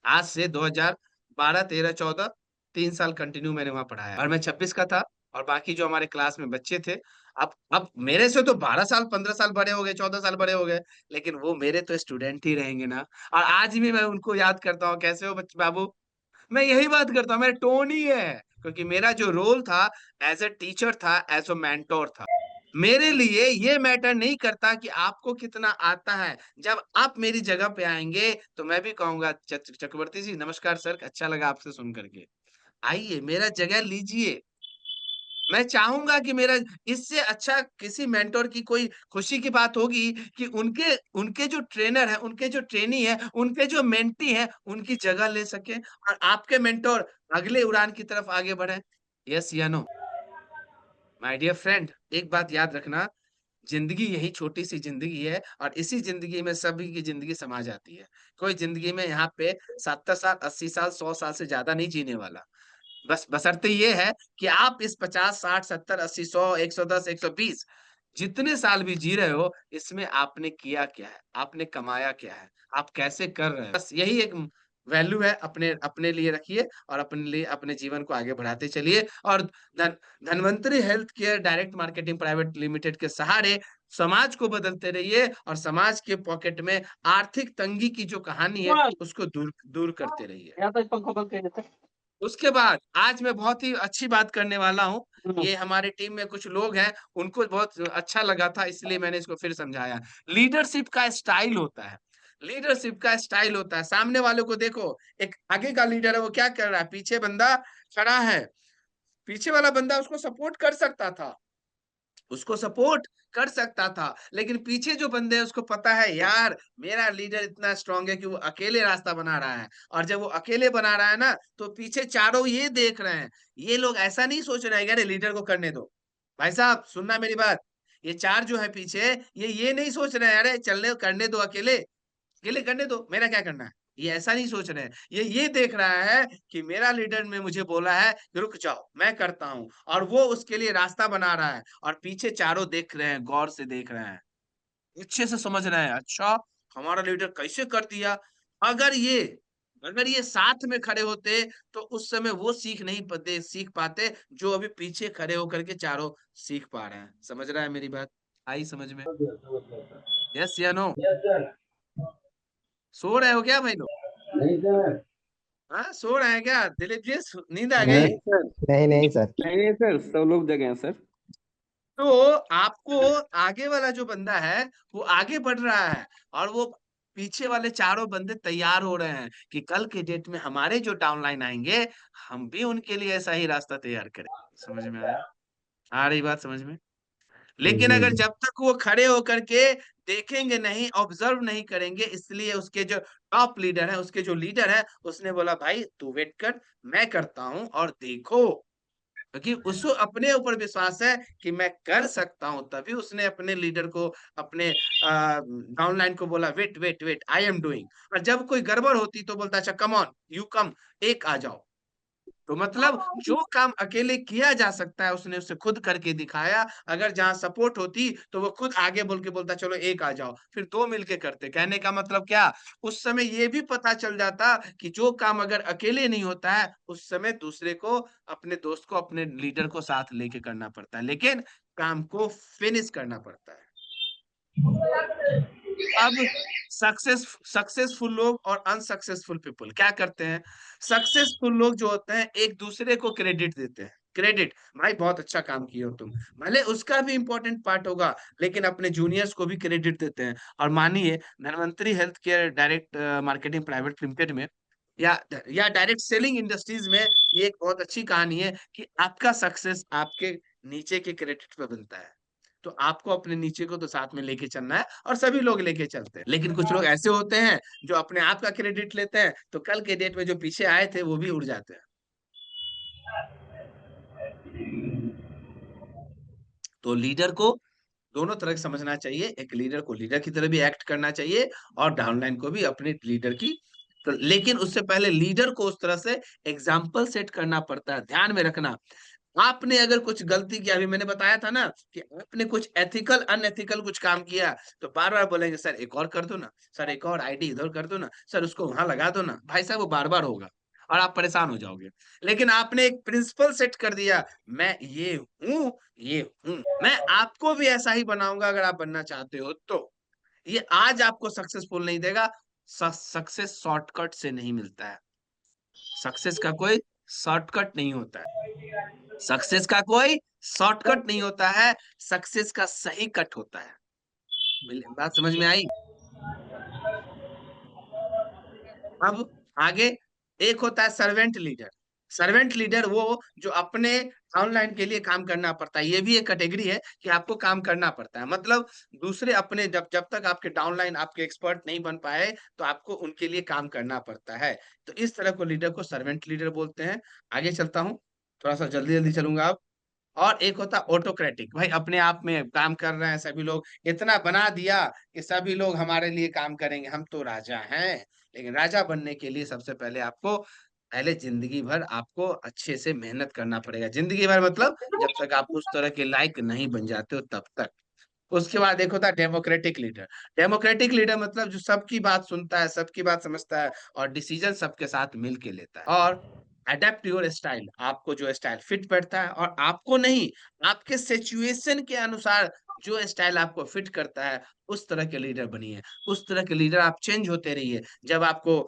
आज से 2012, 13, 14 3 साल कंटिन्यू मैंने वहाँ पढ़ाया और मैं 26 का था और बाकी जो हमारे क्लास में बच्चे थे, अब मेरे से तो 12 साल, 15 साल बड़े हो गए, 14 साल बड़े हो गए, लेकिन वो मेरे तो स्टूडेंट ही रहेंगे ना और आज भी मैं उनको याद करता हूँ, "कैसे हो बच बाबू?" मैं यही बात करता हूँ, मेरा टोन ही है, क्योंकि मेरा जो रोल था एज़ अ टीचर था, एज़ अ मेंटर था। मेरे लिए ये मैटर नहीं करता कि आपको कितना आता है। जब आप मेरी जगह पे आएँगे, तो मैं भी कहूँगा चक्रवर्ती जी नमस्कार सर, अच्छा लगा आपसे सुन कर के। आइए मेरा जगह लीजिए। मैं चाहूँगा कि मेरा इससे अच्छा किसी मेंटर की कोई खुशी की बात होगी कि उनके उनके जो ट्रेनर हैं, उनके जो ट्रेनी हैं, उनके जो मेंटी हैं, उनकी जगह ले सकें और आपके मेंटर अगले उड़ान की तरफ आगे बढ़ें। येस या नो? माय डियर फ्रेंड, एक बात याद रखना ज़िंदगी यही छोटी-सी ज़िंदगी है और इसी ज़िंदगी में सभी की ज़िंदगी समा जाती है। कोई ज़िंदगी में यहाँ पे 70 साल, 80 साल, 100 साल से ज़्यादा नहीं जीने वाला। बस बशर्ते ये है कि आप इस 50, 60, 70, 80, 100, 110, 120 जितने साल भी जी रहे हो, इसमें आपने किया क्या है? आपने कमाया क्या है? आप कैसे कर रहे हो? बस यही एक वैल्यू है अपने अपने लिए रखिए और अपने लिए अपने जीवन को आगे बढ़ाते चलिए और धन Dhanvantari health care direct marketing private limited के सहारे समाज को बदलते रहिए और समाज के पॉकेट में आर्थिक तंगी की जो कहानी है, उसको दूर दूर करते रहिए। या तो पंखा बंद कर देता। उसके बाद आज मैं बहुत ही अच्छी बात करने वाला हूँ। ये हमारे टीम में कुछ लोग हैं, उनको बहुत अच्छा लगा था इसलिए मैंने इसको फिर समझाया। लीडरशिप का स्टाइल होता है, लीडरशिप का स्टाइल होता है। सामने वाले को देखो, एक आगे का लीडर है वो क्या कर रहा है? पीछे बंदा खड़ा है, पीछे वाला बंदा उसको सपोर्ट कर सकता था। उसको सपोर्ट कर सकता था, लेकिन पीछे जो बंदे हैं उसको पता है यार मेरा लीडर इतना स्ट्रॉन्ग है कि वो अकेले रास्ता बना रहा है और जब वो अकेले बना रहा है ना तो पीछे चारों ये देख रहे हैं। ये लोग ऐसा नहीं सोच रहे हैं कि अरे लीडर को करने दो। भाई साहब सुनना मेरी बात। ये 4 जो है पीछे ये नहीं सोच रहे हैं अरे चलने करने दो अकेले। अकेले करने दो, मेरा क्या करना है? ये ऐसा नहीं सोच रहे हैं। ये देख रहा है कि मेरा लीडर ने मुझे बोला है कि रुक जाओ, मैं करता हूँ और वो उसके लिए रास्ता बना रहा है और पीछे चारों देख रहे हैं, गौर से देख रहे हैं। अच्छे से समझ रहे हैं, अच्छा हमारा लीडर कैसे कर दिया? अगर ये अगर ये साथ में खड़े होते तो उस समय वो सीख पाते जो अभी पीछे खड़े होकर के चारों सीख पा रहे हैं। समझ रहा है मेरी बात? आई समझ में? यस या नो? Yes sir. सो रहे हो क्या भाई लोग? नहीं सर। हाँ, सो रहे हैं क्या? दिलीप जी नींद आ गई? नहीं सर, नहीं नहीं सर। नहीं सर, सब लोग जगह हैं सर। तो आपको आगे वाला जो बंदा है वो आगे बढ़ रहा है और वो पीछे वाले चारों बंदे तैयार हो रहे हैं कि कल के डेट में हमारे जो डाउनलाइन आएंगे हम भी उनके लिए ऐसा ही रास्ता तैयार करें। समझ में आया? आ रही बात समझ में? लेकिन जी अगर जी। जब तक वो खड़े होकर के देखेंगे नहीं, ऑब्जर्व नहीं करेंगे, इसलिए उसके जो टॉप लीडर है, उसके जो लीडर है, उसने बोला भाई तू वेट कर, मैं करता हूँ और देखो क्योंकि उसको अपने ऊपर विश्वास है कि मैं कर सकता हूं, तभी उसने अपने लीडर को, अपने डाउनलाइन को बोला wait wait wait I am doing. और जब कोई गड़बड़ होती तो बोलता अच्छा कम ऑन यू कम, एक आ जाओ। तो मतलब जो काम अकेले किया जा सकता है उसने उसे खुद करके दिखाया। अगर जहां सपोर्ट होती तो वो खुद आगे बोल के बोलता चलो एक आ जाओ, फिर दो मिलके करते। कहने का मतलब क्या, उस समय ये भी पता चल जाता कि जो काम अगर अकेले नहीं होता है उस समय दूसरे को, अपने दोस्त को, अपने लीडर को साथ लेके करना पड़ता है, लेकिन काम को फिनिश करना पड़ता है। अब सक्सेसफुल लोग और अनसक्सेसफुल पीपल क्या करते हैं। सक्सेसफुल लोग जो होते हैं एक दूसरे को क्रेडिट देते हैं। क्रेडिट, भाई बहुत अच्छा काम किए हो तुम, भले उसका भी इंपॉर्टेंट पार्ट होगा, लेकिन अपने जूनियर्स को भी क्रेडिट देते हैं। और मानिए Dhanvantari health care direct marketing private limited में या डायरेक्ट सेलिंग इंडस्ट्रीज में ये एक बहुत अच्छी कहानी है कि आपका सक्सेस आपके नीचे के क्रेडिट पे बनता है। तो आपको अपने नीचे को तो साथ में लेके चलना है, और सभी लोग लेके चलते हैं। लेकिन कुछ लोग ऐसे होते हैं जो अपने आप का क्रेडिट लेते हैं, तो कल के डेट में जो पीछे आए थे वो भी उड़ जाते हैं। तो लीडर को दोनों तरह से समझना चाहिए, एक लीडर को लीडर की तरह भी एक्ट करना चाहिए और डाउनलाइन को भी अपने लीडर की। तो लेकिन उससे पहले लीडर को उस तरह से एग्जाम्पल सेट करना पड़ता है। ध्यान में रखना, आपने अगर कुछ गलती किया, अभी मैंने बताया था ना कि आपने कुछ एथिकल अनएथिकल कुछ काम किया, तो बार बार बोलेंगे सर एक और कर दो ना, सर एक और आईडी इधर कर दो ना, सर उसको वहां लगा दो ना। भाई साहब वो बार बार होगा और आप परेशान हो जाओगे। लेकिन आपने एक प्रिंसिपल सेट कर दिया, मैं ये हूं, मैं आपको भी ऐसा ही बनाऊंगा अगर आप बनना चाहते हो तो। ये आज आपको सक्सेसफुल नहीं देगा। सक्सेस शॉर्टकट से नहीं मिलता है। सक्सेस का कोई शॉर्टकट नहीं होता है। सक्सेस का कोई शॉर्टकट नहीं होता है, सक्सेस का सही कट होता है। बात समझ में आई। अब आगे एक होता है सर्वेंट लीडर। सर्वेंट लीडर वो जो अपने ऑनलाइन के लिए काम करना पड़ता है, ये भी एक कैटेगरी है कि आपको काम करना पड़ता है। मतलब दूसरे अपने, जब जब तक आपके डाउनलाइन आपके एक्सपर्ट नहीं बन पाए तो आपको उनके लिए काम करना पड़ता है। तो इस तरह को लीडर को सर्वेंट लीडर बोलते हैं। आगे चलता हूँ, थोड़ा सा जल्दी जल्दी चलूंगा अब। और एक होता ऑटोक्रेटिक, भाई अपने आप में काम कर रहे हैं, सभी लोग इतना बना दिया कि सभी लोग हमारे लिए काम करेंगे, हम तो राजा हैं। लेकिन राजा बनने के लिए सबसे पहले आपको, पहले जिंदगी भर आपको अच्छे से मेहनत करना पड़ेगा। जिंदगी भर मतलब जब तक आप उस तरह के लायक नहीं बन जाते हो तब तक। उसके बाद एक होता है डेमोक्रेटिक लीडर। डेमोक्रेटिक लीडर मतलब जो सबकी बात सुनता है, सबकी बात समझता है और डिसीजन सबके साथ मिल के लेता है। और अडेप्ट योर स्टाइल, आपको जो स्टाइल फिट बैठता है, और आपको नहीं, आपके सिचुएशन के अनुसार जो स्टाइल आपको फिट करता है उस तरह के लीडर बनिए। उस तरह के लीडर आप चेंज होते रहिए। जब आपको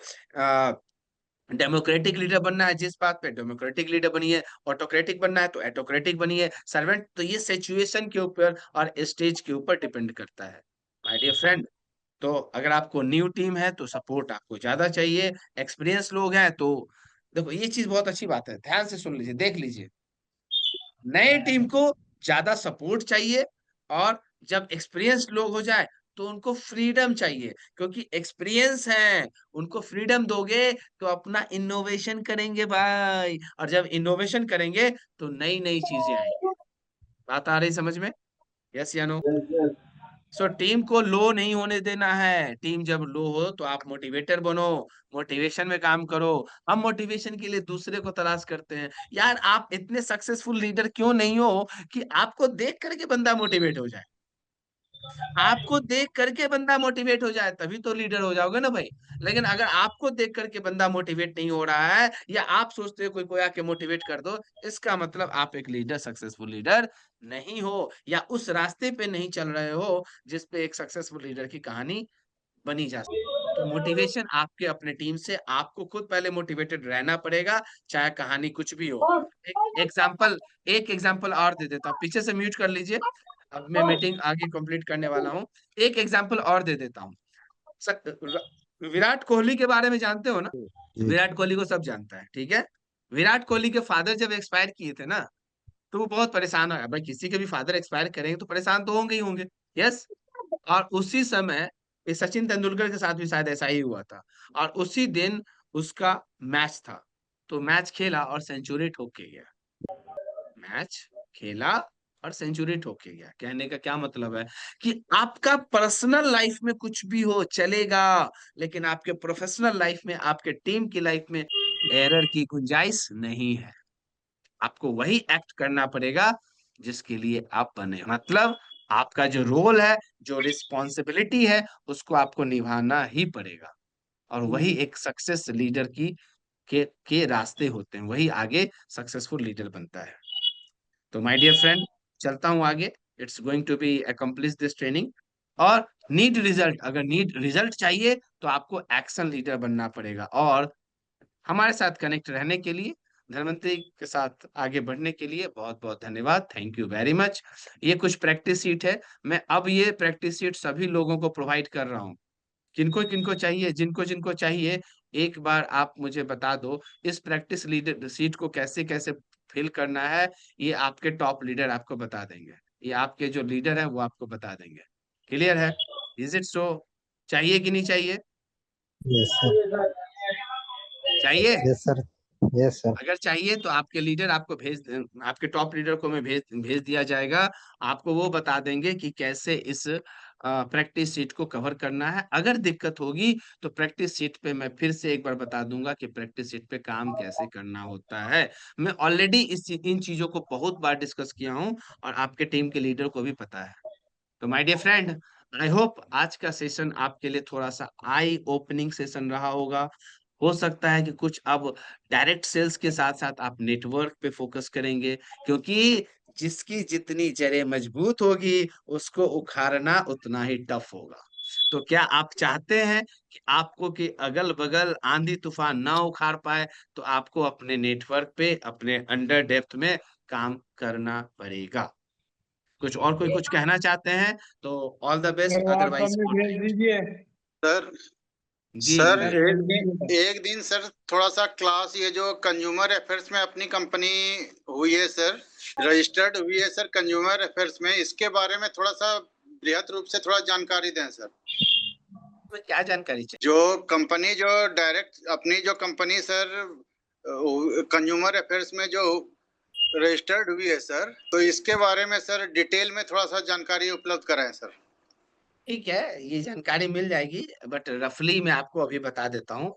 डेमोक्रेटिक लीडर बनना है जिस बात पे, डेमोक्रेटिक लीडर बनिए। ऑटोक्रेटिक बनना है तो ऑटोक्रेटिक बनिए। सर्वेंट, तो ये सिचुएशन के ऊपर और स्टेज के ऊपर डिपेंड करता है माय डियर फ्रेंड। तो अगर आपको न्यू टीम है तो सपोर्ट आपको ज्यादा चाहिए, एक्सपीरियंस लोग हैं तो देखो ये चीज बहुत अच्छी बात है, ध्यान से सुन लीजिए, देख लीजिए। नए टीम को ज्यादा सपोर्ट चाहिए, और जब एक्सपीरियंस लोग हो जाए तो उनको फ्रीडम चाहिए, क्योंकि एक्सपीरियंस है। उनको फ्रीडम दोगे तो अपना इनोवेशन करेंगे भाई, और जब इनोवेशन करेंगे तो नई नई चीजें आएंगी। बात आ रही समझ में? यस या no? Yes, yes. So team को लो नहीं होने देना है। टीम जब लो हो तो आप मोटिवेटर बनो, मोटिवेशन में काम करो। हम मोटिवेशन के लिए दूसरे को तलाश करते हैं। यार आप इतने सक्सेसफुल लीडर क्यों नहीं हो कि आपको देख करके बंदा मोटिवेट हो जाए। आपको देख करके बंदा मोटिवेट हो जाए तभी तो लीडर हो जाओगे ना भाई। लेकिन अगर आपको देख करके बंदा मोटिवेट नहीं हो रहा है, या आप सोचते हो कोई कोई आके मोटिवेट कर दो, इसका मतलब आप एक लीडर, सक्सेसफुल लीडर नहीं हो, या उस रास्ते पे नहीं चल रहे हो जिस पे एक सक्सेसफुल लीडर की कहानी बनी जा सकती। तो मोटिवेशन आपके अपने टीम से, आपको खुद पहले मोटिवेटेड रहना पड़ेगा, चाहे कहानी कुछ भी हो। एक एग्जाम्पल और दे देता हूँ, पीछे से म्यूट कर लीजिए, अब मैं मीटिंग आगे कंप्लीट करने वाला हूँ। एक एग्जाम्पल और दे देता हूँ। विराट कोहली के बारे में जानते हो ना? विराट कोहली को सब जानता है, ठीक है। विराट कोहली के फादर जब एक्सपायर किए थे ना, तो वो बहुत परेशान हो गया। भाई किसी के भी फादर एक्सपायर करेंगे तो परेशान तो होंगे ही होंगे। यस। और उसी समय ये सचिन तेंदुलकर के साथ भी शायद ऐसा ही हुआ था। और उसी दिन उसका मैच था, तो मैच खेला और सेंचुरी ठोक के गया। मैच खेला और सेंचुरी ठोक के गया। कहने का क्या मतलब है कि आपका पर्सनल लाइफ में कुछ भी हो चलेगा, लेकिन आपके प्रोफेशनल लाइफ में, आपके टीम की लाइफ में एरर की गुंजाइश नहीं है। आपको वही एक्ट करना पड़ेगा जिसके लिए आप बने हो। मतलब आपका जो रोल है, जो रिस्पॉन्सिबिलिटी है, उसको आपको निभाना ही पड़ेगा। और वही एक सक्सेस लीडर की के रास्ते होते हैं, वही आगे सक्सेसफुल लीडर बनता है। तो माय डियर फ्रेंड, चलता हूं आगे। It's going to be accomplish this training. और नीड रिजल्ट, अगर नीड रिजल्ट चाहिए तो आपको एक्शन लीडर बनना पड़ेगा। और हमारे साथ कनेक्ट रहने के लिए, धनवंतरी के साथ आगे बढ़ने के लिए बहुत बहुत धन्यवाद। Thank you very much. ये कुछ प्रैक्टिस सीट है, मैं अब ये प्रैक्टिस सीट सभी लोगों को प्रोवाइड कर रहा हूँ। किनको किनको चाहिए, जिनको जिनको चाहिए, एक बार आप मुझे बता दो। इस प्रैक्टिस लीडर सीट को कैसे कैसे फिल करना है, ये आपके टॉप लीडर आपको बता देंगे। ये आपके जो लीडर है वो आपको बता देंगे। क्लियर है? Is it so? चाहिए कि नहीं चाहिए? Yes sir. चाहिए? Yes sir. Yes sir. अगर चाहिए तो आपके लीडर आपको आपके टॉप लीडर को मैं भेज दिया जाएगा। आपको वो बता देंगे कि कैसे इस प्रैक्टिस सीट को कवर करना है। अगर दिक्कत होगी तो प्रैक्टिस सीट पे मैं फिर से एक बार बता दूंगा कि प्रैक्टिस सीट पे काम कैसे करना होता है। मैं ऑलरेडी इन चीजों को बहुत बार डिस्कस किया हूँ और आपके टीम के लीडर को भी पता है। तो my dear friend, I hope आज का सेशन आपके लिए थोड़ा सा आई ओपनिंग सेशन रहा होगा। हो सकता है कि कुछ अब डायरेक्ट सेल्स के साथ साथ आप नेटवर्क पे फोकस करेंगे, क्योंकि जिसकी जितनी जड़ें मजबूत होगी उसको उखाड़ना उतना ही टफ होगा। तो क्या आप चाहते हैं कि आपको कि अगल बगल आंधी तूफान ना उखाड़ पाए? तो आपको अपने नेटवर्क पे, अपने अंडर डेप्थ में काम करना पड़ेगा। कुछ और कोई कुछ कहना चाहते हैं तो ऑल द बेस्ट, अदरवाइज में गुड भेज नाइट। दीजिए। सर जी सर जी। एक दिन सर थोड़ा सा क्लास, ये जो कंज्यूमर अफेयर्स में अपनी कंपनी हुई है सर, रजिस्टर्ड हुई है सर कंज्यूमर अफेयर्स में, इसके बारे में थोड़ा सा बृहद रूप से थोड़ा जानकारी दें सर। तो क्या जानकारी चाहिए? जो कंपनी, जो डायरेक्ट अपनी जो कंपनी सर कंज्यूमर अफेयर्स में जो रजिस्टर्ड हुई है सर, तो इसके बारे में सर डिटेल में थोड़ा सा जानकारी उपलब्ध कराएं सर। ठीक है, ये जानकारी मिल जाएगी, बट रफली मैं आपको अभी बता देता हूँ।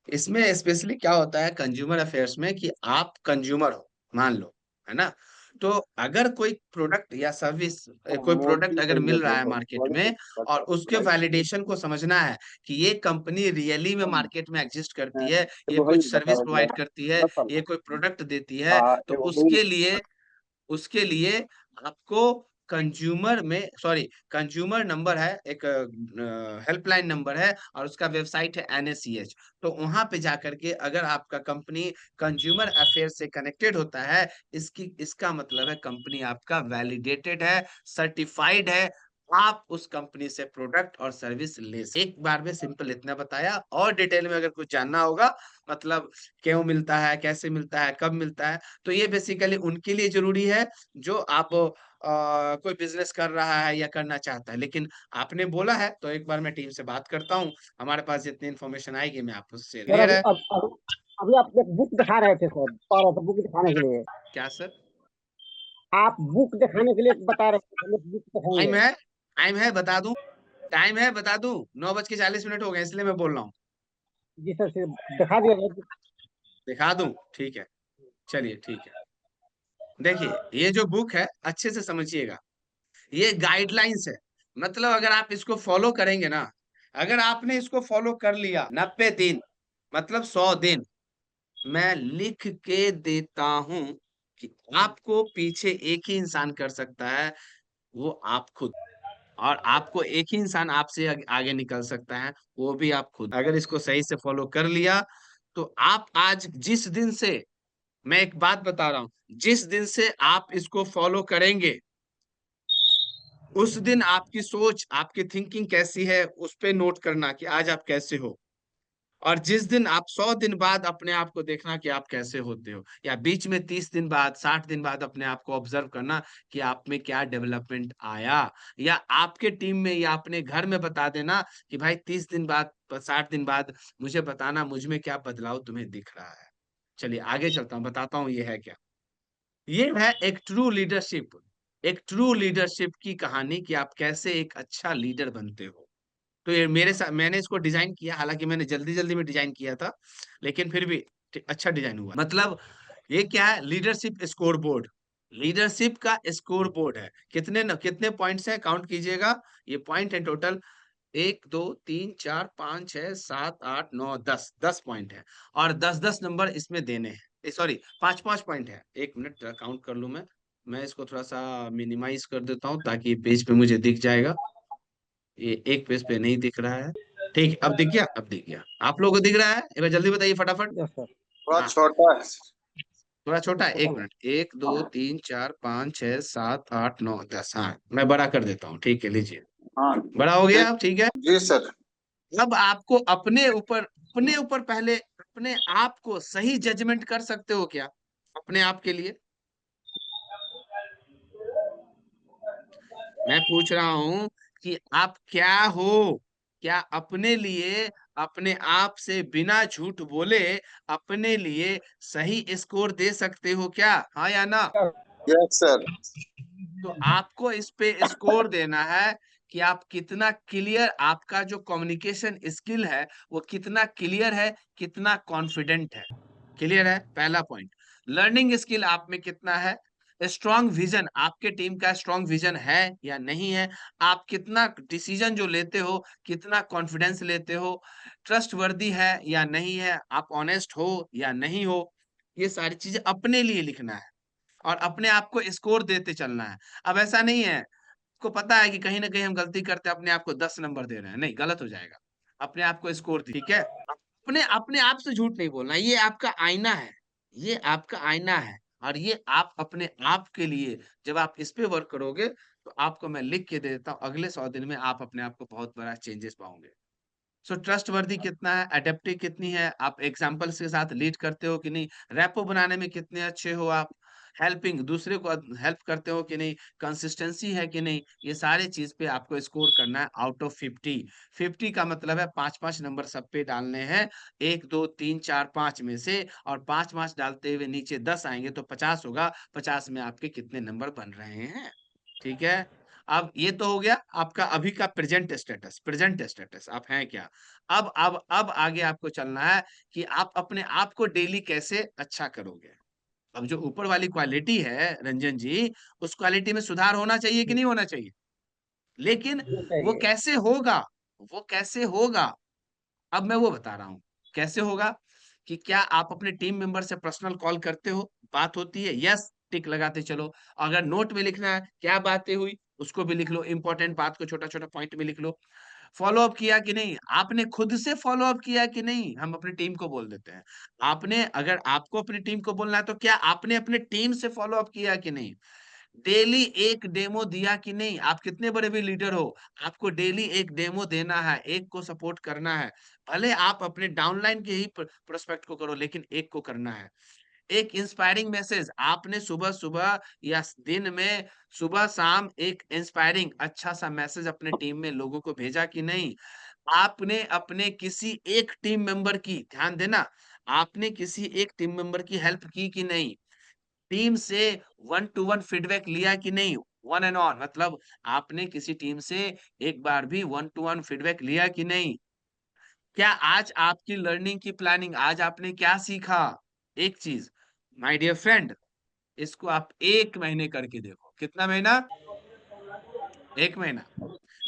इसमें स्पेशली क्या होता है कंज्यूमर अफेयर्स में कि आप कंज्यूमर हो, मान लो, है ना? तो अगर कोई प्रोडक्ट या सर्विस, कोई प्रोडक्ट अगर मिल रहा है मार्केट में और उसके वैलिडेशन को समझना है कि ये कंपनी रियली में मार्केट में एग्जिस्ट करती है, ये कुछ सर्विस प्रोवाइड करती है, ये कोई प्रोडक्ट देती है, तो उसके लिए आपको कंज्यूमर नंबर है, एक हेल्पलाइन नंबर है और उसका वेबसाइट है NACH। तो वहां पे जाकर के अगर आपका कंपनी कंज्यूमर अफेयर से कनेक्टेड होता है, इसका मतलब है कंपनी आपका वैलिडेटेड है, सर्टिफाइड है। आप उस कंपनी से प्रोडक्ट और सर्विस एक बार में सिंपल इतना बताया। और डिटेल में अगर कुछ जानना होगा, मतलब क्यों मिलता है, कैसे मिलता है, कब मिलता है, तो ये बेसिकली उनके लिए जरूरी है जो आप कोई बिजनेस कर रहा है या करना चाहता है। लेकिन आपने बोला है तो एक बार मैं टीम से बात करता हूँ, हमारे पास जितनी इन्फॉर्मेशन आएगी मैं आपको शेयर। सर क्लियर है? अभी आप एक बुक दिखा रहे थे सर, बता रहे थे बुक दिखाने के लिए। क्या सर? आप बुक दिखाने के लिए बता रहे थे, हम लोग बुक टाइम दिखाएंगे। है, टाइम है बता दूं, टाइम है बता दूं, 9:40 हो गए, इसलिए मैं बोल रहा हूँ। जी सर, दिखा दिया जाए। दिखा दूं? ठीक है, चलिए ठीक है। देखिए ये जो बुक है अच्छे से समझिएगा, ये गाइडलाइंस है। मतलब अगर आप इसको फॉलो करेंगे ना, अगर आपने इसको फॉलो कर लिया 90 दिन, मतलब 100 दिन, मैं लिख के देता हूं कि आपको पीछे एक ही इंसान कर सकता है, वो आप खुद। और आपको एक ही इंसान आपसे आगे निकल सकता है, वो भी आप खुद। अगर इसको सही से फॉलो कर लिया तो आप आज जिस दिन से, मैं एक बात बता रहा हूं, जिस दिन से आप इसको फॉलो करेंगे उस दिन आपकी सोच, आपकी थिंकिंग कैसी है उस पे नोट करना कि आज आप कैसे हो। और जिस दिन आप 100 दिन बाद अपने आप को देखना कि आप कैसे होते हो, या बीच में 30 दिन बाद, 60 दिन बाद अपने आप को ऑब्जर्व करना कि आप में क्या डेवलपमेंट आया। या आपके टीम में या अपने घर में बता देना कि भाई 30 दिन बाद, 60 दिन बाद मुझे बताना मुझ में क्या बदलाव तुम्हें दिख रहा है। चलिए आगे चलता हूँ, बताता हूँ ये है क्या। ये है एक ट्रू लीडरशिप, एक ट्रू लीडरशिप की कहानी कि आप कैसे एक अच्छा लीडर बनते हो। तो ये मेरे साथ मैंने इसको डिजाइन किया, हालांकि मैंने जल्दी जल्दी में डिजाइन किया था, लेकिन फिर भी अच्छा डिजाइन हुआ। मतलब ये क्या है, लीडरशिप स्कोर बोर्ड, लीडरशिप का स्कोर बोर्ड है। कितने पॉइंट्स हैं, काउंट कीजिएगा। ये पॉइंट है टोटल 1 2 3 4 5 6 7 8 9 10, 10 पॉइंट है। और 10 10 नंबर इसमें देने हैं, सॉरी 5 5 पॉइंट है। एक मिनट काउंट कर लूं मैं इसको थोड़ा सा मिनिमाइज कर देता हूँ ताकि ये पेज पे मुझे दिख जाएगा। ये एक पेज पे नहीं दिख रहा है। ठीक, अब दिख गया, अब दिख गया। आप लोगों को दिख रहा है? एक बार जल्दी बताइए फटाफट। Yes sir. थोड़ा हाँ, छोटा है। थोड़ा छोटा है, एक छोटा मिनट। 1 2 3 4 5 6 7 8 9 10। हाँ, मैं बड़ा कर देता हूँ, ठीक है, लीजिए। हाँ बड़ा हो गया ठीक। अब, ठीक है। जी सर। अब आपको अपने ऊपर पहले अपने आप को सही जजमेंट कर सकते हो क्या अपने आप के लिए? मैं पूछ रहा हूं कि आप क्या हो, क्या अपने लिए, अपने आप से बिना झूठ बोले अपने लिए सही स्कोर दे सकते हो क्या, हाँ या ना? Yes sir. तो आपको इस पे स्कोर देना है कि आप कितना क्लियर, आपका जो कम्युनिकेशन स्किल है वो कितना क्लियर है, कितना कॉन्फिडेंट है। क्लियर है, पहला पॉइंट। लर्निंग स्किल आप में कितना है, स्ट्रॉन्ग विजन, आपके टीम का स्ट्रॉन्ग विजन है या नहीं है, आप कितना डिसीजन जो लेते हो कितना कॉन्फिडेंस लेते हो, ट्रस्ट वर्दी है या नहीं है, आप ऑनेस्ट हो या नहीं हो। ये सारी चीजें अपने लिए लिखना है और अपने आप को स्कोर देते चलना है। अब ऐसा नहीं है, को पता है कि कहीं ना कहीं हम गलती करते हैं, अपने आप को 10 नंबर दे रहे हैं, नहीं, गलत हो जाएगा। अपने आप को स्कोर, ठीक है। अपने अपने आप से झूठ नहीं बोलना, ये आपका आईना है, ये आपका आईना है। और ये आप अपने आप के लिए जब आप इस पे वर्क करोगे तो आपको मैं लिख के दे देता हूँ, अगले 100 दिन में आप अपने आप को बहुत बड़ा चेंजेस पाओगे। सो ट्रस्ट वर्दी कितना है, एडेप्टिव कितनी है, आप एग्जाम्पल्स के साथ लीड करते हो कि नहीं, रैपो बनाने में कितने अच्छे हो आप, हेल्पिंग दूसरे को हेल्प करते हो कि नहीं, कंसिस्टेंसी है कि नहीं, ये सारे चीज पे आपको स्कोर करना है आउट ऑफ 50। 50 का मतलब है 5 5 नंबर सब पे डालने हैं, 1 2 3 4 5 में से, और 5 5 डालते हुए नीचे 10 आएंगे तो 50 होगा। 50 में आपके कितने नंबर बन रहे हैं, ठीक है। अब ये तो हो गया आपका अभी का प्रेजेंट स्टेटस, प्रेजेंट स्टेटस आप हैं क्या। अब आगे आपको चलना है कि आप अपने आप को डेली कैसे अच्छा करोगे। अब जो ऊपर वाली क्वालिटी है रंजन जी, उस क्वालिटी में सुधार होना चाहिए कि नहीं होना चाहिए, लेकिन वो चाहिए। कैसे होगा, वो कैसे होगा, अब मैं वो बता रहा हूँ कैसे होगा। कि क्या आप अपने टीम मेंबर से पर्सनल कॉल करते हो, बात होती है, यस, टिक लगाते चलो। अगर नोट में लिखना है क्या बातें हुई उसको भी लिख लो, इंपॉर्टेंट बात को छोटा छोटा पॉइंट में लिख लो। फॉलो अप किया कि नहीं, आपने खुद से फॉलो अप किया कि नहीं, हम अपनी टीम को बोल देते हैं। आपने, अगर आपको अपनी टीम को बोलना है तो क्या आपने अपने टीम से फॉलो अप किया कि नहीं, डेली एक डेमो दिया कि नहीं, आप कितने बड़े भी लीडर हो, आपको डेली एक डेमो देना है, एक को सपोर्ट करना है। भले आप अपने डाउनलाइन के ही प्रोस्पेक्ट को करो, लेकिन एक को करना है। एक इंस्पायरिंग मैसेज आपने सुबह सुबह या दिन में, सुबह शाम एक इंस्पायरिंग अच्छा सा मैसेज अपने टीम में लोगों को भेजा कि नहीं। आपने अपने किसी एक टीम मेंबर की, ध्यान देना, आपने किसी एक टीम मेंबर की हेल्प की कि नहीं, टीम से 1 to 1 फीडबैक लिया कि नहीं, वन एंड ऑन, मतलब आपने किसी टीम से एक बार भी 1 to 1 फीडबैक लिया कि नहीं। क्या आज आपकी लर्निंग की प्लानिंग, आज आपने क्या सीखा, एक चीज, माय डियर फ्रेंड, इसको आप 1 महीने करके देखो, कितना महीना, 1 महीना।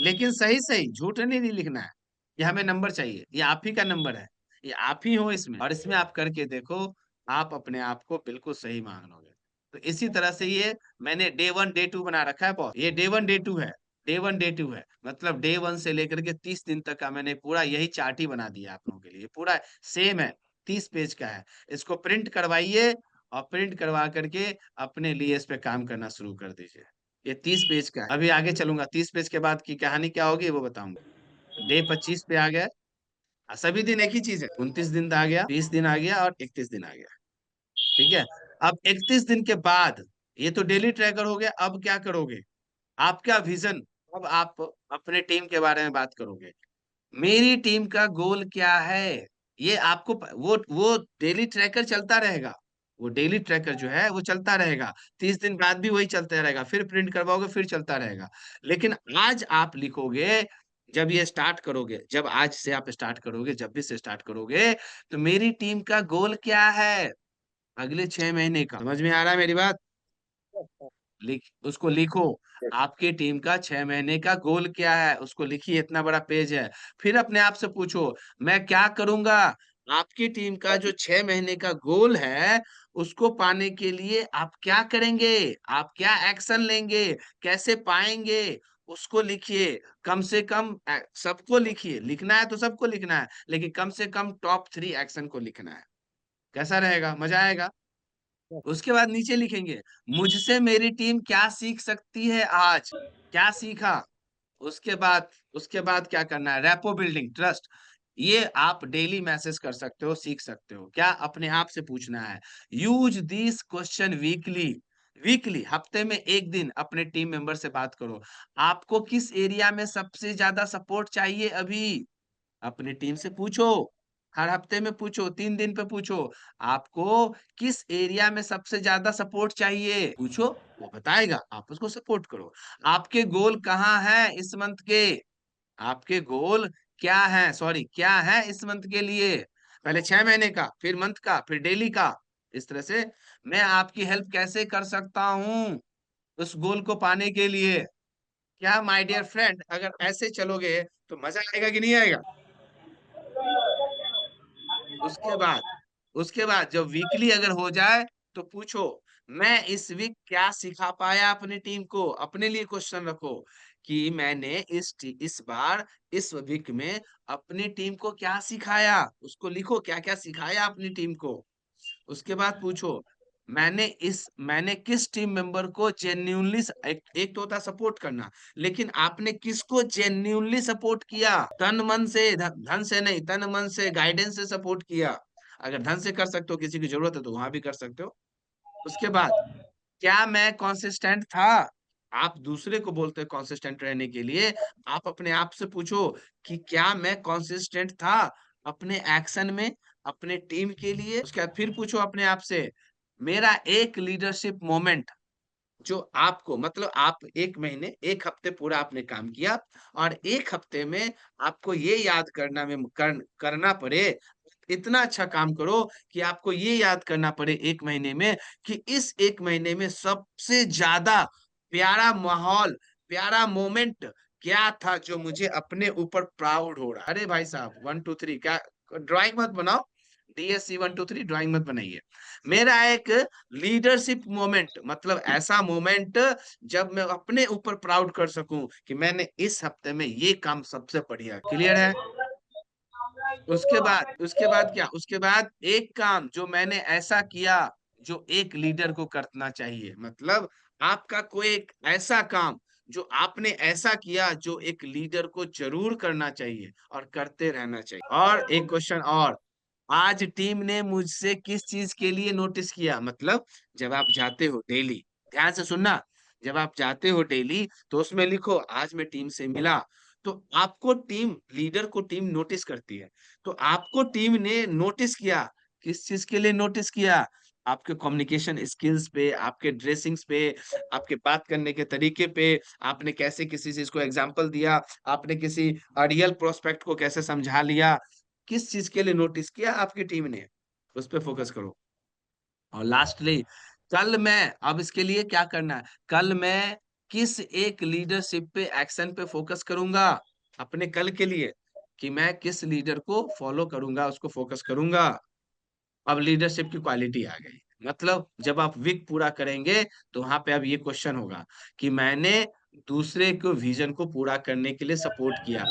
लेकिन सही सही, झूठ नहीं लिखना है। ये हमें नंबर चाहिए, ये आप ही का नंबर है, ये आप ही हो इसमें, और इसमें आप करके देखो, आप अपने आप को बिल्कुल सही मान लोगे। तो इसी तरह से ये मैंने डे 1 डे 2 बना रखा है बॉस, ये डे 1 डे 2 है, डे 1 डे 2 है, मतलब डे 1 से लेकर के 30 दिन तक का मैंने पूरा यही चार्ट ही बना दिया आप लोगों के लिए, पूरा सेम है, 30 पेज का है। इसको प्रिंट करवाइए और प्रिंट करवा करके अपने लिए इस पे काम करना शुरू कर दीजिए। ये 30 पेज का है, अभी आगे चलूंगा, 30 पेज के बाद की कहानी क्या होगी वो बताऊंगा। डे 25 पे आ गया, सभी दिन एक ही चीज है, 29 दिन आ गया, 30 दिन आ गया और 31 दिन आ गया, ठीक है। अब 31 दिन के बाद, ये तो डेली ट्रैकर हो गया, अब क्या करोगे, आपका विजन, अब आप अपने टीम के बारे में बात करोगे, मेरी टीम का गोल क्या है, ये आपको वो डेली ट्रैकर चलता रहेगा, वो डेली ट्रैकर जो है वो चलता रहेगा, 30 दिन बाद भी वही चलता रहेगा, फिर प्रिंट करवाओगे फिर चलता रहेगा। लेकिन आज आप लिखोगे, जब ये स्टार्ट करोगे, जब आज से आप स्टार्ट करोगे, जब भी से स्टार्ट करोगे, तो मेरी टीम का गोल क्या है अगले 6 महीने का, समझ में आ रहा है मेरी बात? लिख, उसको लिखो, आपकी टीम का 6 महीने का गोल क्या है, उसको लिखिए, इतना बड़ा पेज है। फिर अपने आप से पूछो, मैं क्या करूंगा? आपकी टीम का जो 6 महीने का गोल है, उसको पाने के लिए आप क्या करेंगे, आप क्या एक्शन लेंगे, कैसे पाएंगे, उसको लिखिए। कम से कम सबको लिखिए, लिखना है तो सबको लिखना है, लेकिन कम से कम टॉप 3 एक्शन को लिखना है। कैसा रहेगा, मजा आएगा? उसके बाद नीचे लिखेंगे, मुझसे मेरी टीम क्या सीख सकती है आज, क्या सीखा। उसके बाद क्या करना है, रेपो बिल्डिंग, ट्रस्ट। ये आप डेली मैसेज कर सकते हो, सीख सकते हो क्या, अपने आप से पूछना है। Use this question weekly, weekly हफ्ते में एक दिन अपने टीम मेंबर से बात करो, आपको किस एरिया में सबसे ज्यादा सपोर्ट चाहिए अभी, अपने टीम से पूछो। हर हफ्ते में पूछो, 3 दिन पे पूछो, आपको किस एरिया में सबसे ज्यादा सपोर्ट चाहिए, पूछो, वो बताएगा, आप उसको सपोर्ट करो। आपके गोल कहाँ है इस मंथ के, आपके गोल क्या है, सॉरी क्या है इस मंथ के लिए, पहले 6 महीने का, फिर मंथ का, फिर डेली का। इस तरह से मैं आपकी हेल्प कैसे कर सकता हूँ उस गोल को पाने के लिए। क्या माय डियर फ्रेंड, अगर ऐसे चलोगे तो मजा आएगा कि नहीं आएगा? उसके बाद उसके बाद जब वीकली अगर हो जाए, तो पूछो, मैं इस वीक क्या सिखा पाया अपनी टीम को, अपने लिए क्वेश्चन रखो कि मैंने इस बार इस वीक में अपनी टीम को क्या सिखाया, उसको लिखो, क्या क्या सिखाया अपनी टीम को। उसके बाद पूछो, मैंने किस टीम मेंबर को जेन्युइनली, एक तो होता सपोर्ट करना, लेकिन आपने किसको जेन्युइनली सपोर्ट किया, तन मन से, धन से नहीं, तन मन से, गाइडेंस से सपोर्ट किया। अगर धन से कर सकते हो, किसी की जरूरत है तो वहां भी कर सकते हो। उसके बाद, क्या मैं कंसिस्टेंट था, आप दूसरे को बोलते हो कंसिस्टेंट रहने के लिए, आप अपने आप से पूछो कि क्या मैं कंसिस्टेंट था अपने एक्शन में, अपने टीम के लिए। उसके बाद फिर पूछो अपने आप से, मेरा एक लीडरशिप मोमेंट जो आपको, मतलब आप 1 महीने, 1 हफ्ते पूरा आपने काम किया, और 1 हफ्ते में आपको ये याद करना पड़े, इतना अच्छा काम करो कि आपको ये याद करना पड़े 1 महीने में, कि इस 1 महीने में सबसे ज्यादा प्यारा माहौल, प्यारा मोमेंट क्या था जो मुझे अपने ऊपर प्राउड हो रहा। अरे भाई साहब, 1 2 3 क्या, ड्राइंग मत बनाओ, DSC 1 2 3 ड्राइंग मत बनाइए। मेरा एक लीडरशिप मोमेंट, मतलब ऐसा मोमेंट जब मैं अपने ऊपर प्राउड कर सकूं कि मैंने इस हफ्ते में ये काम सबसे बढ़िया, क्लियर है? उसके बाद क्या, उसके बाद एक काम जो मैंने ऐसा किया जो एक लीडर को करना चाहिए, मतलब आपका कोई एक ऐसा काम जो आपने ऐसा किया जो एक लीडर को जरूर करना चाहिए और करते रहना चाहिए। और एक क्वेश्चन और, आज टीम ने मुझसे किस चीज के लिए नोटिस किया, मतलब जब आप जाते हो डेली, ध्यान से सुनना, जब आप जाते हो डेली तो उसमें लिखो, आज मैं टीम से मिला, तो आपको टीम, लीडर को टीम नोटिस करती है, तो आपको टीम ने नोटिस किया, किस चीज के लिए नोटिस किया, आपके कम्युनिकेशन स्किल्स पे, आपके ड्रेसिंग्स पे, आपके बात करने के तरीके पे, आपने कैसे किसी चीज को एग्जांपल दिया, आपने किसी रियल प्रोस्पेक्ट को कैसे समझा लिया, किस चीज के लिए नोटिस किया आपकी टीम ने, उस पर फोकस करो। और लास्टली, कल मैं, अब इसके लिए क्या करना है, कल मैं किस एक लीडरशिप पे, एक्शन पे फोकस करूंगा अपने कल के लिए, कि मैं किस लीडर को फॉलो करूंगा, उसको फोकस करूंगा। अब लीडरशिप की क्वालिटी आ गई, मतलब जब आप वीक पूरा करेंगे तो वहां पे अब ये क्वेश्चन होगा कि मैंने दूसरे को विजन को पूरा करने के लिए सपोर्ट किया,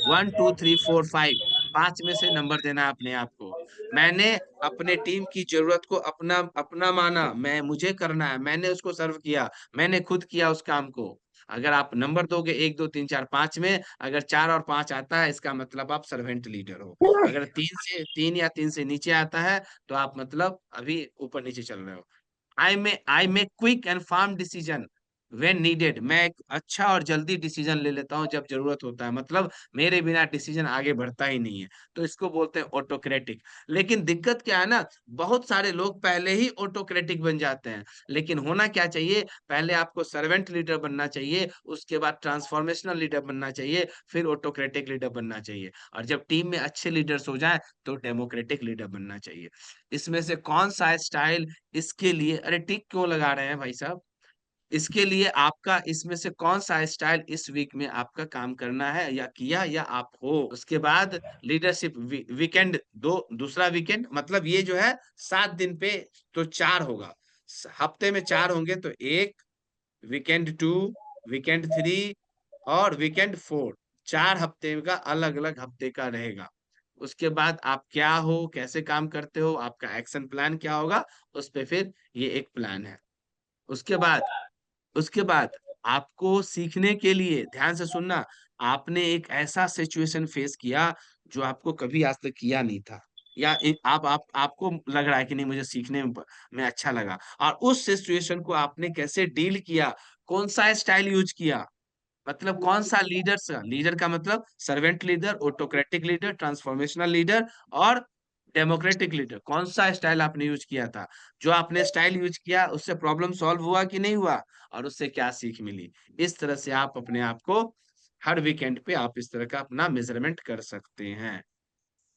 1 2 3 4 5, 5 में से नंबर देना है अपने आप को। मैंने अपने टीम की जरूरत को अपना अपना माना, मैं, मुझे करना है, मैंने उसको सर्व किया, मैंने खुद किया उस काम को। अगर आप नंबर दोगे 1 2 3 4 5 में, अगर 4 और 5 आता है, इसका मतलब आप सर्वेंट लीडर हो। अगर 3 या 3 से नीचे आता है, तो आप मतलब अभी ऊपर नीचे चल रहे हो। I may quick and firm decision, when needed, मैं एक अच्छा और जल्दी डिसीजन ले लेता हूँ जब जरूरत होता है, मतलब मेरे बिना डिसीजन आगे बढ़ता ही नहीं है, तो इसको बोलते हैं ऑटोक्रेटिक। लेकिन दिक्कत क्या है ना, बहुत सारे लोग पहले ही ऑटोक्रेटिक बन जाते हैं। लेकिन होना क्या चाहिए, पहले आपको सर्वेंट लीडर बनना चाहिए, उसके बाद ट्रांसफॉर्मेशनल लीडर बनना चाहिए, फिर ऑटोक्रेटिक लीडर बनना चाहिए, और जब टीम में अच्छे लीडर्स हो जाए तो डेमोक्रेटिक लीडर बनना चाहिए। इसमें से कौन सा स्टाइल इसके लिए, अरे टिक क्यों लगा रहे हैं भाई साहब, इसके लिए आपका इसमें से कौन सा स्टाइल इस वीक में आपका काम करना है या किया या आप हो। उसके बाद लीडरशिप वीकेंड, दूसरा वीकेंड, मतलब ये जो है 7 दिन पे तो 4 होगा, हफ्ते में 4 होंगे, तो 1, वीकेंड 2, वीकेंड 3 और वीकेंड 4, 4 हफ्ते का अलग अलग हफ्ते का रहेगा। उसके बाद आप क्या हो, कैसे काम करते हो, आपका एक्शन प्लान क्या होगा, उस पे फिर ये एक प्लान है। उसके बाद उसके बाद आपको सीखने के लिए, ध्यान से सुनना, आपने एक ऐसा सिचुएशन फेस किया जो आपको कभी आज तक किया नहीं था, या एक आप आपको लग रहा है कि नहीं मुझे सीखने में अच्छा लगा, और उस सिचुएशन को आपने कैसे डील किया, कौन सा स्टाइल यूज किया, मतलब कौन सा लीडर का मतलब servant leader, autocratic leader, transformational leader और डेमोक्रेटिक लीडर, कौन सा स्टाइल आपने यूज किया था, जो आपने स्टाइल यूज किया उससे प्रॉब्लम सॉल्व हुआ कि नहीं हुआ, और उससे क्या सीख मिली। इस तरह से आप अपने आप को हर वीकेंड पे आप इस तरह का अपना मेजरमेंट कर सकते हैं।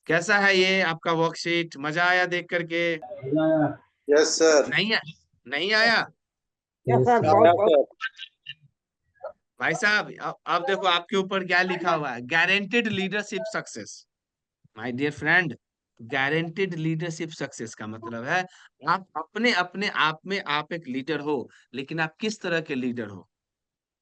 कैसा है ये आपका वर्कशीट, मजा आया देख करके? Yes sir. नहीं है, नहीं आया? Yes Yes, sir, sir. बहुत बहुत भाई साहब अब देखो आपके ऊपर क्या लिखा हुआ है, guaranteed leadership success. My dear friend, guaranteed leadership success का मतलब है आप अपने अपने आप में आप एक लीडर हो, लेकिन आप किस तरह के लीडर हो,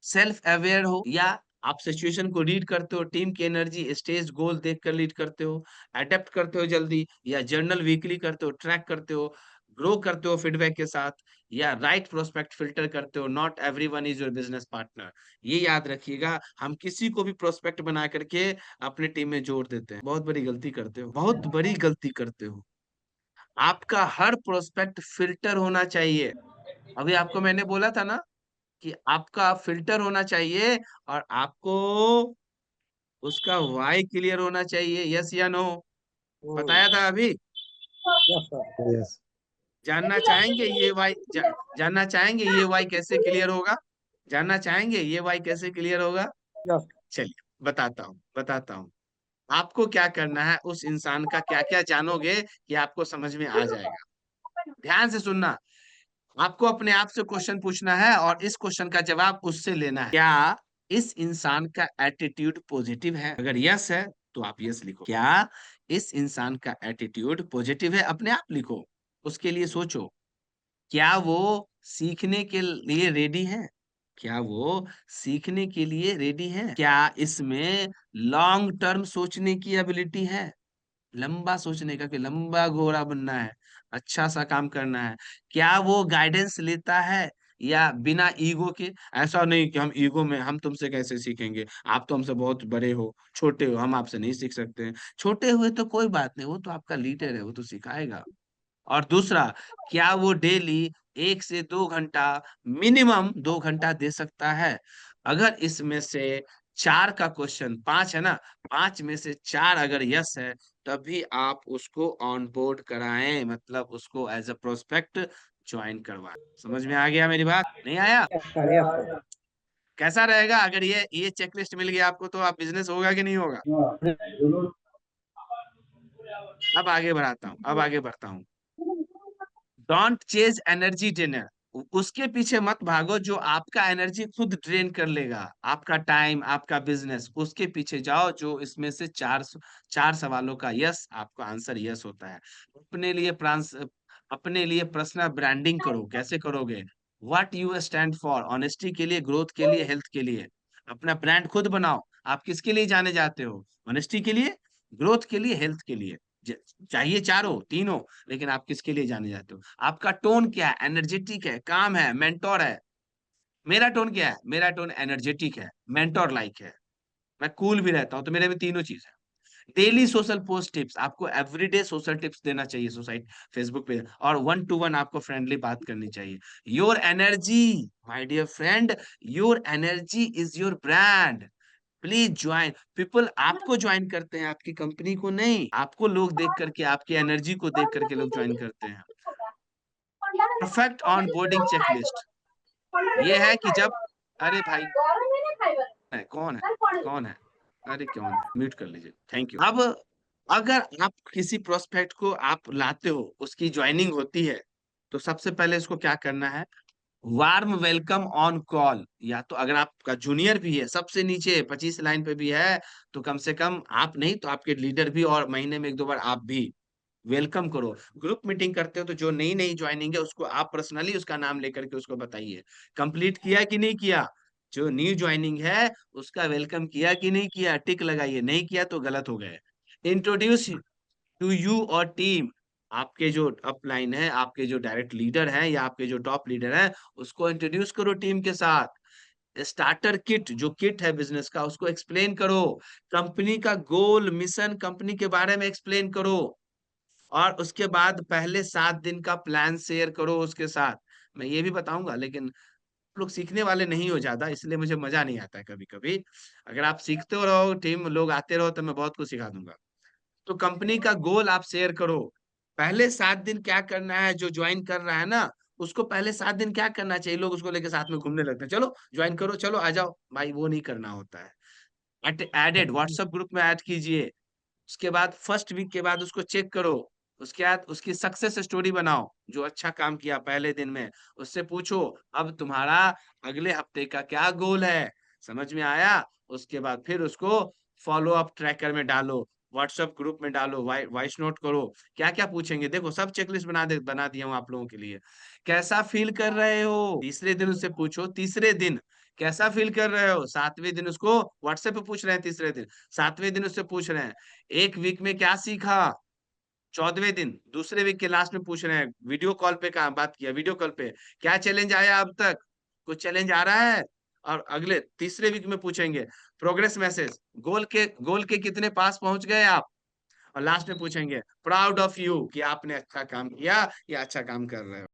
सेल्फ अवेयर हो, या आप सिचुएशन को रीड करते हो, टीम की एनर्जी स्टेज गोल देखकर लीड करते हो, अडेप्ट करते हो जल्दी, या जर्नल वीकली करते हो, ट्रैक करते हो, ग्रो करते हो फीडबैक के साथ, या राइट प्रोस्पेक्ट फिल्टर करते हो, not everyone is your business partner. ये याद रखिएगा, हम किसी को भी प्रोस्पेक्ट बना करके अपने टीम में जोड़ देते हैं, बहुत बड़ी गलती करते हो, बहुत बड़ी गलती करते हो। आपका हर प्रोस्पेक्ट फिल्टर होना चाहिए। अभी आपको मैंने बोला था ना कि आपका फिल्टर होना चाहिए, और आपको उसका वाई क्लियर होना चाहिए, यस या नो, बताया था अभी। Yes sir. Yes. जानना चाहेंगे ये वाई जानना चाहेंगे ये वाई कैसे क्लियर होगा, जानना चाहेंगे ये वाई कैसे क्लियर होगा? यस चलिए बताता हूँ आपको क्या करना है, उस इंसान का क्या क्या जानोगे कि आपको समझ में आ जाएगा। ध्यान से सुनना, आपको अपने आप से क्वेश्चन पूछना है और इस क्वेश्चन का जवाब उससे लेना है। क्या इस इंसान का एटीट्यूड पॉजिटिव है? अगर यस है तो आप यस लिखो। क्या इस इंसान का एटीट्यूड पॉजिटिव है, अपने आप लिखो, उसके लिए सोचो। क्या वो सीखने के लिए रेडी है? क्या वो सीखने के लिए रेडी है? क्या इसमें लॉन्ग टर्म सोचने की एबिलिटी है, लंबा सोचने का, कि लंबा घोड़ा बनना है, अच्छा सा काम करना है? क्या वो गाइडेंस लेता है, या बिना ईगो के, ऐसा नहीं कि हम ईगो में हम तुमसे कैसे सीखेंगे, आप तो हमसे बहुत बड़े हो, छोटे हो, हम आपसे नहीं सीख सकते हैं। छोटे हुए तो कोई बात नहीं, वो तो आपका लीडर है, वो तो सिखाएगा। और दूसरा, क्या वो डेली 1 से 2 घंटा, मिनिमम 2 घंटा दे सकता है? अगर इसमें से 4 का क्वेश्चन, 5 है ना, 5 में से 4 अगर यस है, तभी आप उसको ऑन बोर्ड कराएं, मतलब उसको एज अ प्रोस्पेक्ट ज्वाइन करवाएं। समझ में आ गया मेरी बात, नहीं आया? Yes sir. Yes sir. कैसा रहेगा अगर ये चेकलिस्ट मिल गया आपको, तो आप बिजनेस होगा कि नहीं होगा? अब आगे बढ़ता हूँ। डोंट चेज एनर्जी ड्रेनर, उसके पीछे मत भागो जो आपका एनर्जी खुद ड्रेन कर लेगा, आपका टाइम, आपका बिजनेस, उसके पीछे जाओ जो इसमें से 4 सवालों का यस, आपका आंसर यस होता है। अपने लिए अपने लिए पर्सनल ब्रांडिंग करो। कैसे करोगे? What you stand for, honesty के लिए, ग्रोथ के लिए, हेल्थ के लिए, अपना ब्रांड खुद बनाओ। आप किसके लिए जाने जाते हो? ऑनेस्टी के लिए, ग्रोथ के लिए, हेल्थ के लिए। ज- चाहिए चारों तीनों, लेकिन आप किसके लिए जाने जाते हो? आपका टोन क्या है? एनर्जेटिक है, काम है, मेंटोर है? मेरा टोन क्या है? मेरा टोन एनर्जेटिक है, मेंटोर लाइक है, मैं कूल भी रहता हूं, तो मेरे में तीनों चीज है। डेली सोशल पोस्ट टिप्स, आपको एवरीडे सोशल टिप्स देना चाहिए सोसाइटी फेसबुक पे, और 1 to 1 आपको फ्रेंडली बात करनी चाहिए। Your energy, my dear friend, your energy is your brand. Please join people, आपको ज्वाइन करते हैं, आपकी कंपनी को नहीं। आपको लोग देख करके, आपकी एनर्जी को देख करके लोग ज्वाइन करते हैं। परफेक्ट ऑन बोर्डिंग चेकलिस्ट, ये है कि जब, अरे भाई कौन है, कौन है, अरे कौन है, म्यूट कर लीजिए, थैंक यू। अब अगर आप किसी प्रोस्पेक्ट को आप लाते हो, उसकी ज्वाइनिंग होती है, तो सबसे पहले इसको क्या करना है, वार्म वेलकम ऑन कॉल। या तो अगर आपका जूनियर भी है, सबसे नीचे 25 लाइन पे भी है, तो कम से कम आप नहीं तो आपके लीडर भी, और महीने में 1-2 बार आप भी वेलकम करो। ग्रुप मीटिंग करते हो तो जो नई नई ज्वाइनिंग है उसको आप पर्सनली उसका नाम लेकर के उसको बताइए, कंप्लीट किया कि नहीं किया। जो न्यू ज्वाइनिंग है उसका वेलकम किया कि नहीं किया, टिक लगाइए, नहीं किया तो गलत हो गए। इंट्रोड्यूस टू यू और टीम, आपके जो अपलाइन है, आपके जो डायरेक्ट लीडर हैं या आपके जो टॉप लीडर हैं, उसको इंट्रोड्यूस करो टीम के साथ। स्टार्टर किट, जो किट है बिजनेस का, उसको एक्सप्लेन करो। कंपनी का गोल मिशन, कंपनी के बारे में एक्सप्लेन करो। और उसके बाद पहले 7 दिन का प्लान शेयर करो उसके साथ। मैं ये भी बताऊंगा, लेकिन आप लोग सीखने वाले नहीं हो ज्यादा, इसलिए मुझे मजा नहीं आता है कभी कभी। अगर आप सीखते हो रहो, टीम लोग आते रहो, तो मैं बहुत कुछ सिखा दूंगा। तो कंपनी का गोल आप शेयर करो। पहले 7 दिन क्या करना है, जो ज्वाइन कर रहा है ना, उसको पहले 7 दिन क्या करना चाहिए, लोग उसको लेके साथ में घूमने लगते हैं, चलो ज्वाइन करो, चलो आ जाओ भाई, वो नहीं करना होता है। एडेड व्हाट्सएप ग्रुप में ऐड कीजिए। उसके बाद फर्स्ट वीक के बाद उसको चेक करो। उसके बाद उसकी सक्सेस स्टोरी बनाओ, जो अच्छा काम किया पहले दिन में, उससे पूछो अब तुम्हारा अगले हफ्ते का क्या गोल है, समझ में आया। उसके बाद फिर उसको फॉलो अप ट्रैकर में डालो, व्हाट्सएप ग्रुप में डालो, वॉइस नोट करो। क्या क्या पूछेंगे, देखो सब चेकलिस्ट बना दिया हूँ आप लोगों के लिए। कैसा फील कर रहे हो, तीसरे दिन उससे पूछो, तीसरे दिन कैसा फील कर रहे हो। 7वें दिन उसको व्हाट्सएप पे पूछ रहे हैं, तीसरे दिन 7वें दिन उससे पूछ रहे हैं एक वीक में क्या सीखा। 14वें दिन दूसरे वीक के लास्ट में पूछ रहे हैं, वीडियो कॉल पे कहा बात किया, वीडियो कॉल पे क्या चैलेंज आया अब तक, कुछ चैलेंज आ रहा है। और अगले तीसरे वीक में पूछेंगे प्रोग्रेस मैसेज, गोल के कितने पास पहुंच गए आप। और लास्ट में पूछेंगे प्राउड ऑफ यू, कि आपने अच्छा काम किया या अच्छा काम कर रहे हो।